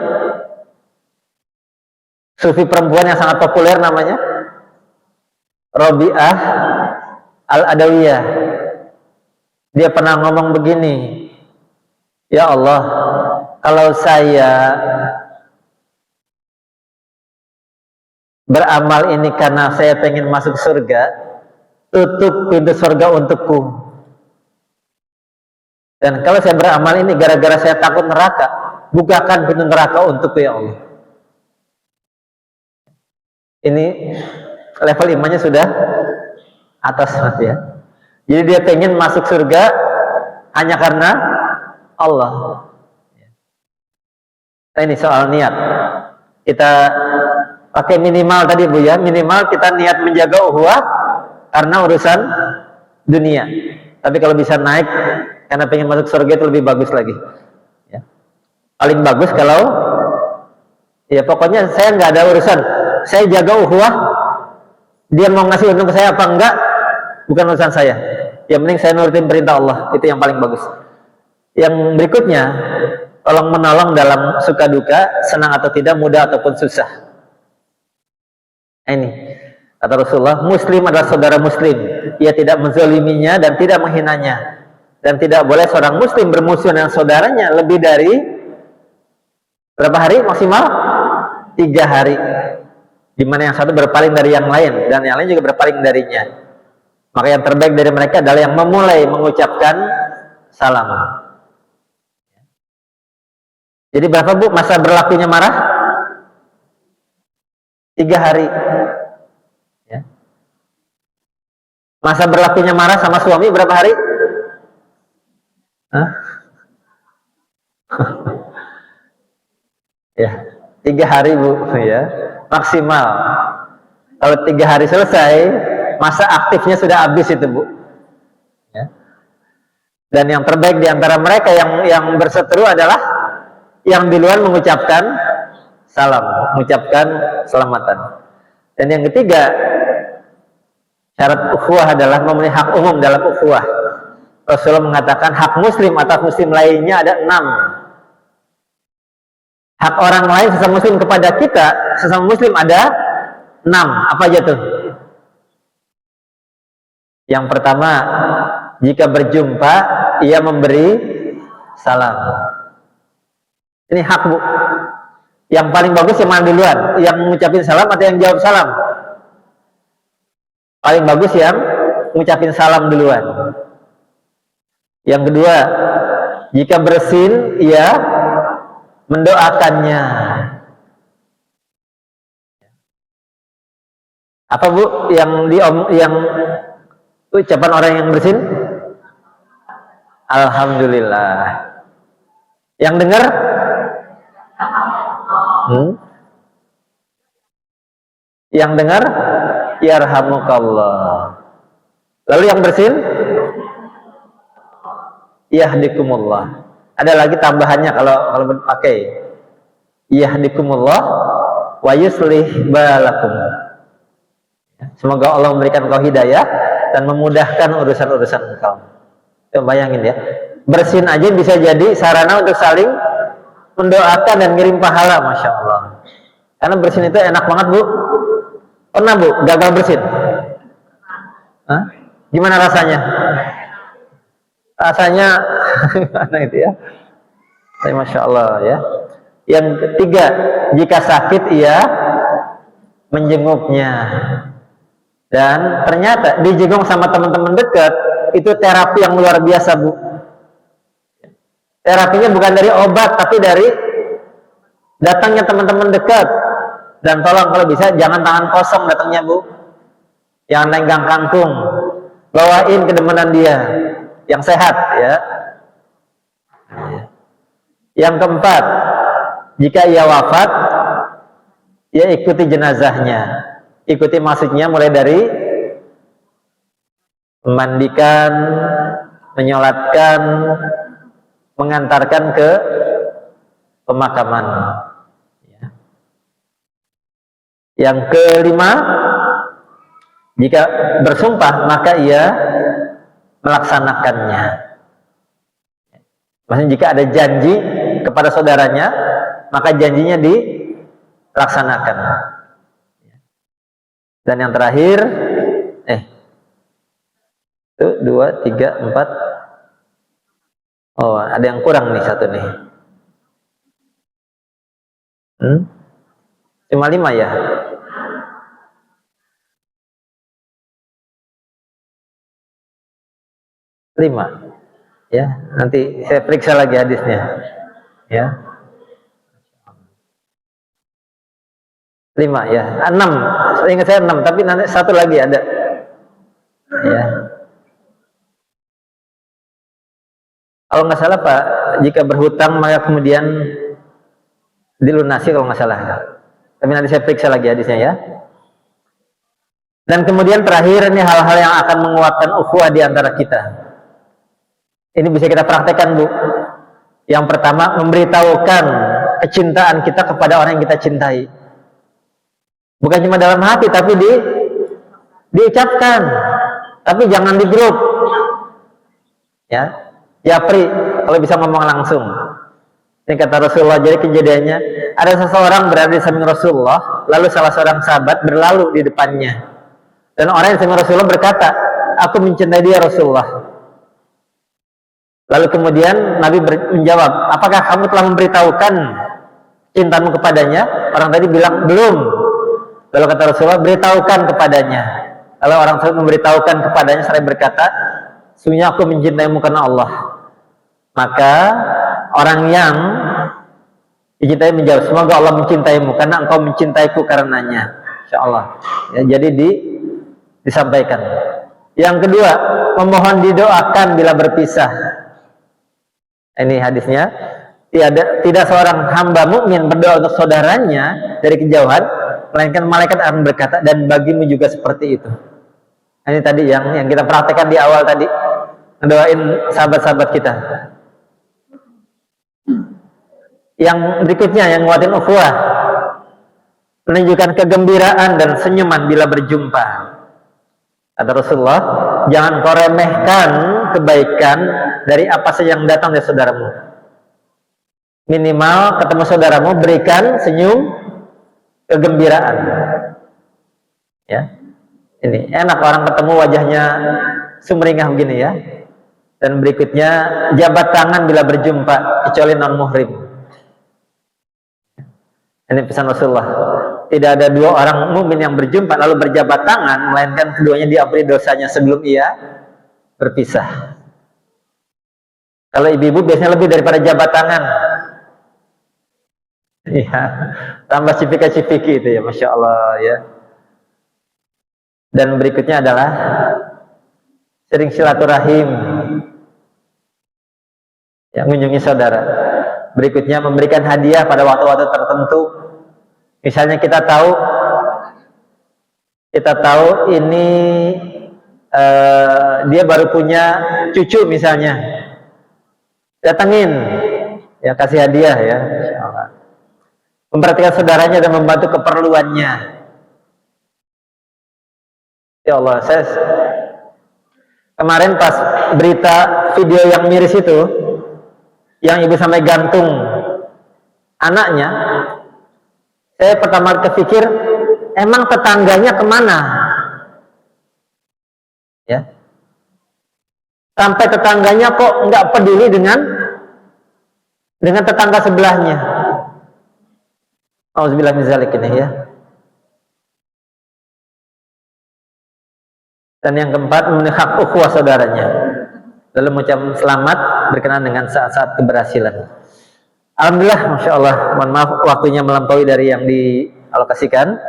Sufi perempuan yang sangat populer namanya Robi'ah Al-Adawiyah. Dia pernah ngomong begini, ya Allah, kalau saya beramal ini karena saya pengen masuk surga, tutup pintu surga untukku. Dan kalau saya beramal ini gara-gara saya takut neraka, bukakan pintu neraka untukku ya Allah. Ini level imannya sudah atas ya. Jadi dia pengen masuk surga hanya karena Allah. Nah, ini soal niat. Kita pakai minimal tadi Bu ya, minimal kita niat menjaga ukhuwah karena urusan dunia. Tapi kalau bisa naik karena pengen masuk surga itu lebih bagus lagi. Ya. Paling bagus kalau ya pokoknya saya nggak ada urusan. Saya jaga ukhuwah, dia mau ngasih untung ke saya apa enggak, bukan urusan saya. Yang penting saya nurutin perintah Allah, itu yang paling bagus. Yang berikutnya, tolong menolong dalam suka duka, senang atau tidak, mudah ataupun susah. Ini kata Rasulullah, Muslim adalah saudara Muslim. Ia tidak menzaliminya dan tidak menghinanya. Dan tidak boleh seorang Muslim bermusuh dengan saudaranya lebih dari berapa hari maksimal? 3 hari. Di mana yang satu berpaling dari yang lain dan yang lain juga berpaling darinya. Maka yang terbaik dari mereka adalah yang memulai mengucapkan salam. Jadi berapa Bu masa berlakunya marah? 3 hari. Ya. Masa berlakunya marah sama suami berapa hari? Hah? Ya, 3 hari Bu ya. Maksimal. Kalau 3 hari selesai, masa aktifnya sudah habis itu Bu. Ya. Dan yang terbaik di antara mereka yang berseteru adalah yang duluan mengucapkan salam, mengucapkan selamatan. Dan yang ketiga, syarat ukhuwah adalah memenuhi hak umum dalam ukhuwah. Rasulullah mengatakan hak muslim atas muslim lainnya ada 6. Hak orang lain sesama muslim kepada kita, sesama muslim ada 6. Apa aja tuh? Yang pertama, jika berjumpa, ia memberi salam. Ini hak Bu. Yang paling bagus yang mana duluan? Yang mengucapin salam atau yang jawab salam? Paling bagus yang mengucapin salam duluan. Yang kedua, jika bersin, ia mendoakannya. Apa Bu yang ucapan orang yang bersin? Alhamdulillah. Yang dengar? Yang dengar? Yarhamukallah. Lalu yang bersin? Yahdikumullah. Ada lagi tambahannya kalau pakai. yahdikumullah wa yuslih balakum. Semoga Allah memberikan engkau hidayah dan memudahkan urusan-urusan engkau. Bayangin ya, bersin aja bisa jadi sarana untuk saling mendoakan dan ngirim pahala, masya Allah. Karena bersin itu enak banget, Bu. Pernah, Bu, gagal bersin? Hah? Gimana rasanya? Rasanya gimana itu ya? Masya Allah ya. Yang ketiga, jika sakit ia menjenguknya. Dan ternyata dijenguk sama teman-teman dekat itu terapi yang luar biasa, Bu. Terapinya bukan dari obat, tapi dari datangnya teman-teman dekat. Dan tolong kalau bisa jangan tangan kosong datangnya, Bu. Jangan lenggang kangkung. Bawain kedemenan dia yang sehat ya. Yang keempat, jika ia wafat, ya ikuti jenazahnya. Ikuti maksudnya mulai dari memandikan, menyolatkan, mengantarkan ke pemakaman. Yang kelima, jika bersumpah maka ia melaksanakannya. Maksudnya jika ada janji kepada saudaranya, maka janjinya dilaksanakan. Dan yang terakhir, 1, 2, 3, 4. Oh, ada yang kurang nih satu nih. Cuma 5 ya. Ya, nanti saya periksa lagi hadisnya. Ya. 5 ya, 6. Ingat saya 6, tapi nanti satu lagi ada. Ya. Kalau nggak salah Pak, jika berhutang maka kemudian dilunasi kalau nggak salah. Tapi nanti saya periksa lagi hadisnya ya. Dan kemudian terakhir ini hal-hal yang akan menguatkan ukhuwah di antara kita. Ini bisa kita praktekkan, Bu. Yang pertama, memberitahukan kecintaan kita kepada orang yang kita cintai. Bukan cuma dalam hati, tapi diucapkan. Tapi jangan di grup. Ya, japri kalau bisa ngomong langsung. Ini kata Rasulullah. Jadi kejadiannya, ada seseorang berada di samping Rasulullah, lalu salah seorang sahabat berlalu di depannya. Dan orang yang di samping Rasulullah berkata, aku mencintai dia Rasulullah. Lalu kemudian Nabi menjawab, apakah kamu telah memberitahukan cintamu kepadanya? Orang tadi bilang, belum. Lalu kata Rasulullah, beritahukan kepadanya. Lalu orang tersebut memberitahukan kepadanya, seraya berkata, sesungguhnya aku mencintaimu karena Allah. Maka orang yang dicintai menjawab, semoga Allah mencintaimu karena engkau mencintaiku karenanya. Insyaallah. Ya, jadi disampaikan. Yang kedua, memohon didoakan bila berpisah. Ini hadisnya, tidak seorang hamba mukmin berdoa untuk saudaranya dari kejauhan, melainkan malaikat akan berkata, dan bagimu juga seperti itu. Ini tadi yang kita praktekkan di awal tadi, mendoain sahabat-sahabat kita. Yang berikutnya, yang nguatin ukhuwah, menunjukkan kegembiraan dan senyuman bila berjumpa. Kata Rasulullah, jangan kau remehkan kebaikan dari apa saja yang datang dari saudaramu. Minimal ketemu saudaramu, berikan senyum kegembiraan. Ya, ini enak orang ketemu wajahnya sumringah begini ya. Dan berikutnya, jabat tangan bila berjumpa kecuali non muhrim. Ini pesan Rasulullah. Tidak ada dua orang mukmin yang berjumpa lalu berjabat tangan, melainkan keduanya diampuni dosanya sebelum ia berpisah. Kalau ibu-ibu biasanya lebih daripada jabat tangan. Iya, tambah cipika-cipiki itu ya, Masya Allah ya. Dan berikutnya adalah sering silaturahim, yang mengunjungi saudara. Berikutnya memberikan hadiah pada waktu-waktu tertentu. Misalnya kita tahu ini dia baru punya cucu misalnya, datangin, ya kasih hadiah ya. memperhatikan saudaranya dan membantu keperluannya. Ya Allah, saya kemarin pas berita video yang miris itu, yang ibu sampai gantung anaknya, saya pertama kepikir, emang tetangganya kemana? Ya, sampai tetangganya kok nggak peduli dengan tetangga sebelahnya. Auzubillah min dzalik ini ya. Dan yang keempat, memenuhi hak ukhuwah saudaranya, lalu mengucapkan selamat berkenaan dengan saat-saat keberhasilan. Alhamdulillah, Masya Allah, mohon maaf waktunya melampaui dari yang dialokasikan.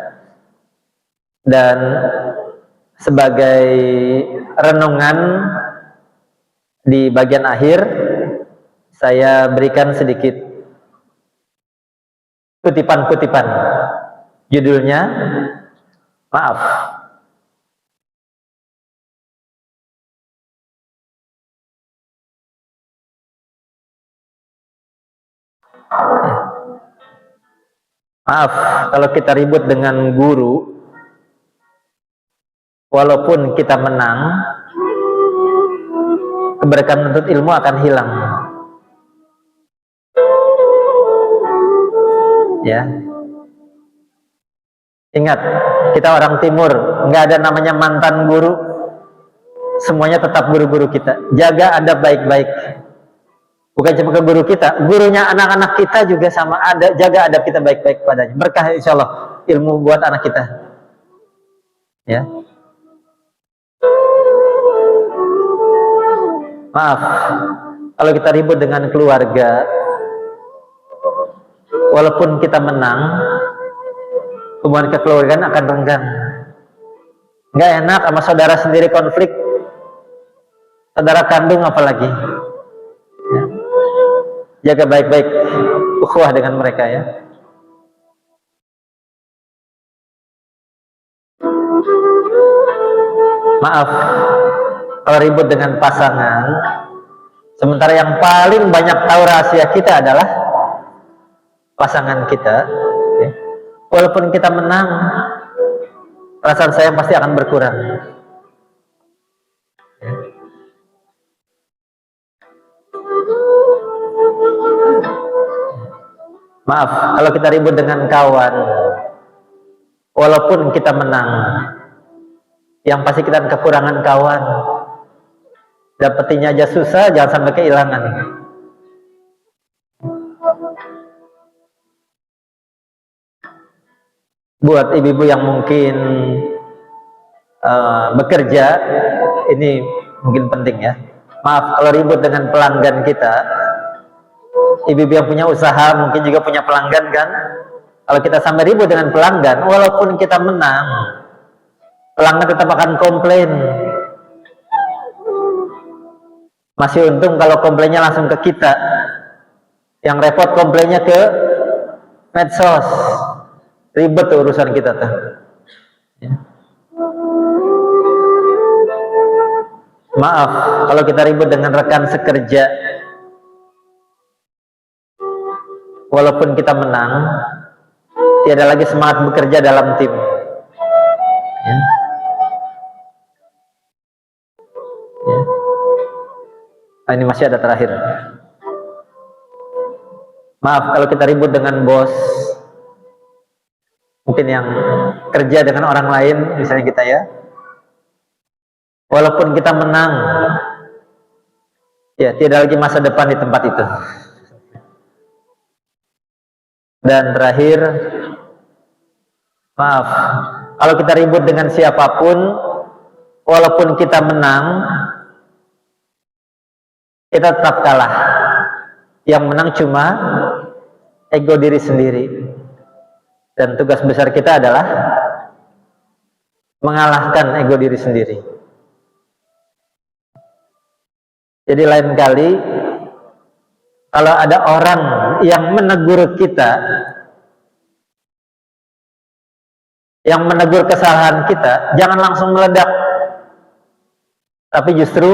Dan sebagai renungan di bagian akhir, saya berikan sedikit kutipan-kutipan. Judulnya, maaf. Maaf kalau kita ribut dengan guru, walaupun kita menang, keberkahan menuntut ilmu akan hilang. Ya, ingat, kita orang timur, nggak ada namanya mantan guru, semuanya tetap guru-guru kita. Jaga adab baik-baik. Bukan cuma ke guru kita, gurunya anak-anak kita juga sama, ada, jaga adab kita baik-baik padanya. Berkah insya Allah ilmu buat anak kita. Ya. Maaf, kalau kita ribut dengan keluarga, walaupun kita menang, hubungan kekeluargaan akan renggang. Nggak enak sama saudara sendiri konflik, saudara kandung apalagi. Ya. Jaga baik-baik ukhuwah dengan mereka ya. Maaf kalau ribut dengan pasangan, sementara yang paling banyak tahu rahasia kita adalah pasangan kita ya. Walaupun kita menang, perasaan saya pasti akan berkurang ya. Maaf kalau kita ribut dengan kawan, walaupun kita menang, yang pasti kita kekurangan kawan. Dapetinnya aja susah, jangan sampai kehilangan. Buat ibu-ibu yang mungkin bekerja, ini mungkin penting ya. Maaf kalau ribut dengan pelanggan kita. Ibu-ibu yang punya usaha mungkin juga punya pelanggan kan. Kalau kita sampai ribut dengan pelanggan, walaupun kita menang, pelanggan tetap akan komplain. Masih untung kalau komplainnya langsung ke kita. Yang repot komplainnya ke medsos. Ribet tuh urusan kita tuh. Ya. Maaf kalau kita ribut dengan rekan sekerja, walaupun kita menang, tiada lagi semangat bekerja dalam tim ya. Ya. Nah, ini masih ada terakhir. Maaf kalau kita ribut dengan bos, mungkin yang kerja dengan orang lain, misalnya kita ya, walaupun kita menang, ya tidak lagi masa depan di tempat itu. Dan terakhir, maaf kalau kita ribut dengan siapapun, walaupun kita menang, kita tetap kalah. Yang menang cuma ego diri sendiri. Dan tugas besar kita adalah mengalahkan ego diri sendiri. Jadi lain kali kalau ada orang yang menegur kita, yang menegur kesalahan kita, jangan langsung meledak, tapi justru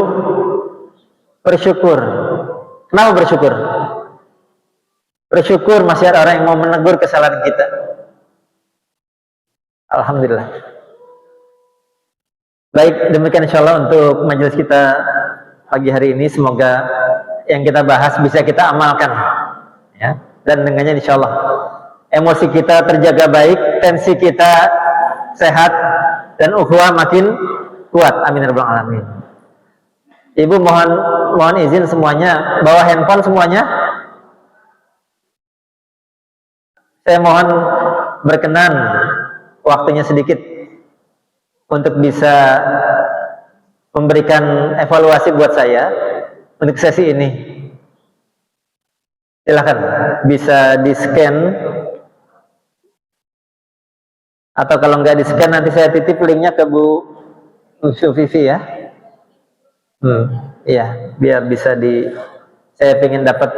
bersyukur. Kenapa bersyukur? Bersyukur masih ada orang yang mau menegur kesalahan kita. Alhamdulillah. Baik, demikian insyaallah untuk majelis kita pagi hari ini. Semoga yang kita bahas bisa kita amalkan, ya. Dan dengannya insyaallah emosi kita terjaga baik, tensi kita sehat, dan ukhuwah makin kuat. Amin ya rabbal alamin. Ibu mohon izin semuanya bawa handphone semuanya. Saya mohon berkenan waktunya sedikit untuk bisa memberikan evaluasi buat saya untuk sesi ini. Silakan bisa di-scan, atau kalau nggak di-scan nanti saya titip linknya ke Bu Vivi ya. Iya, biar bisa saya ingin dapat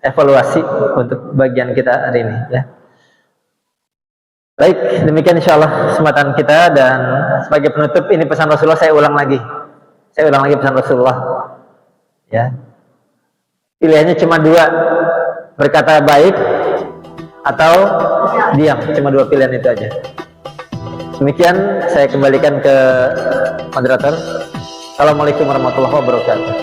evaluasi untuk bagian kita hari ini ya. Baik, demikian insyaallah kesempatan kita, dan sebagai penutup ini pesan Rasulullah saya ulang lagi pesan Rasulullah ya. Pilihannya cuma dua, berkata baik atau diam, cuma dua pilihan itu aja. Demikian saya kembalikan ke moderator. Assalamualaikum warahmatullahi wabarakatuh.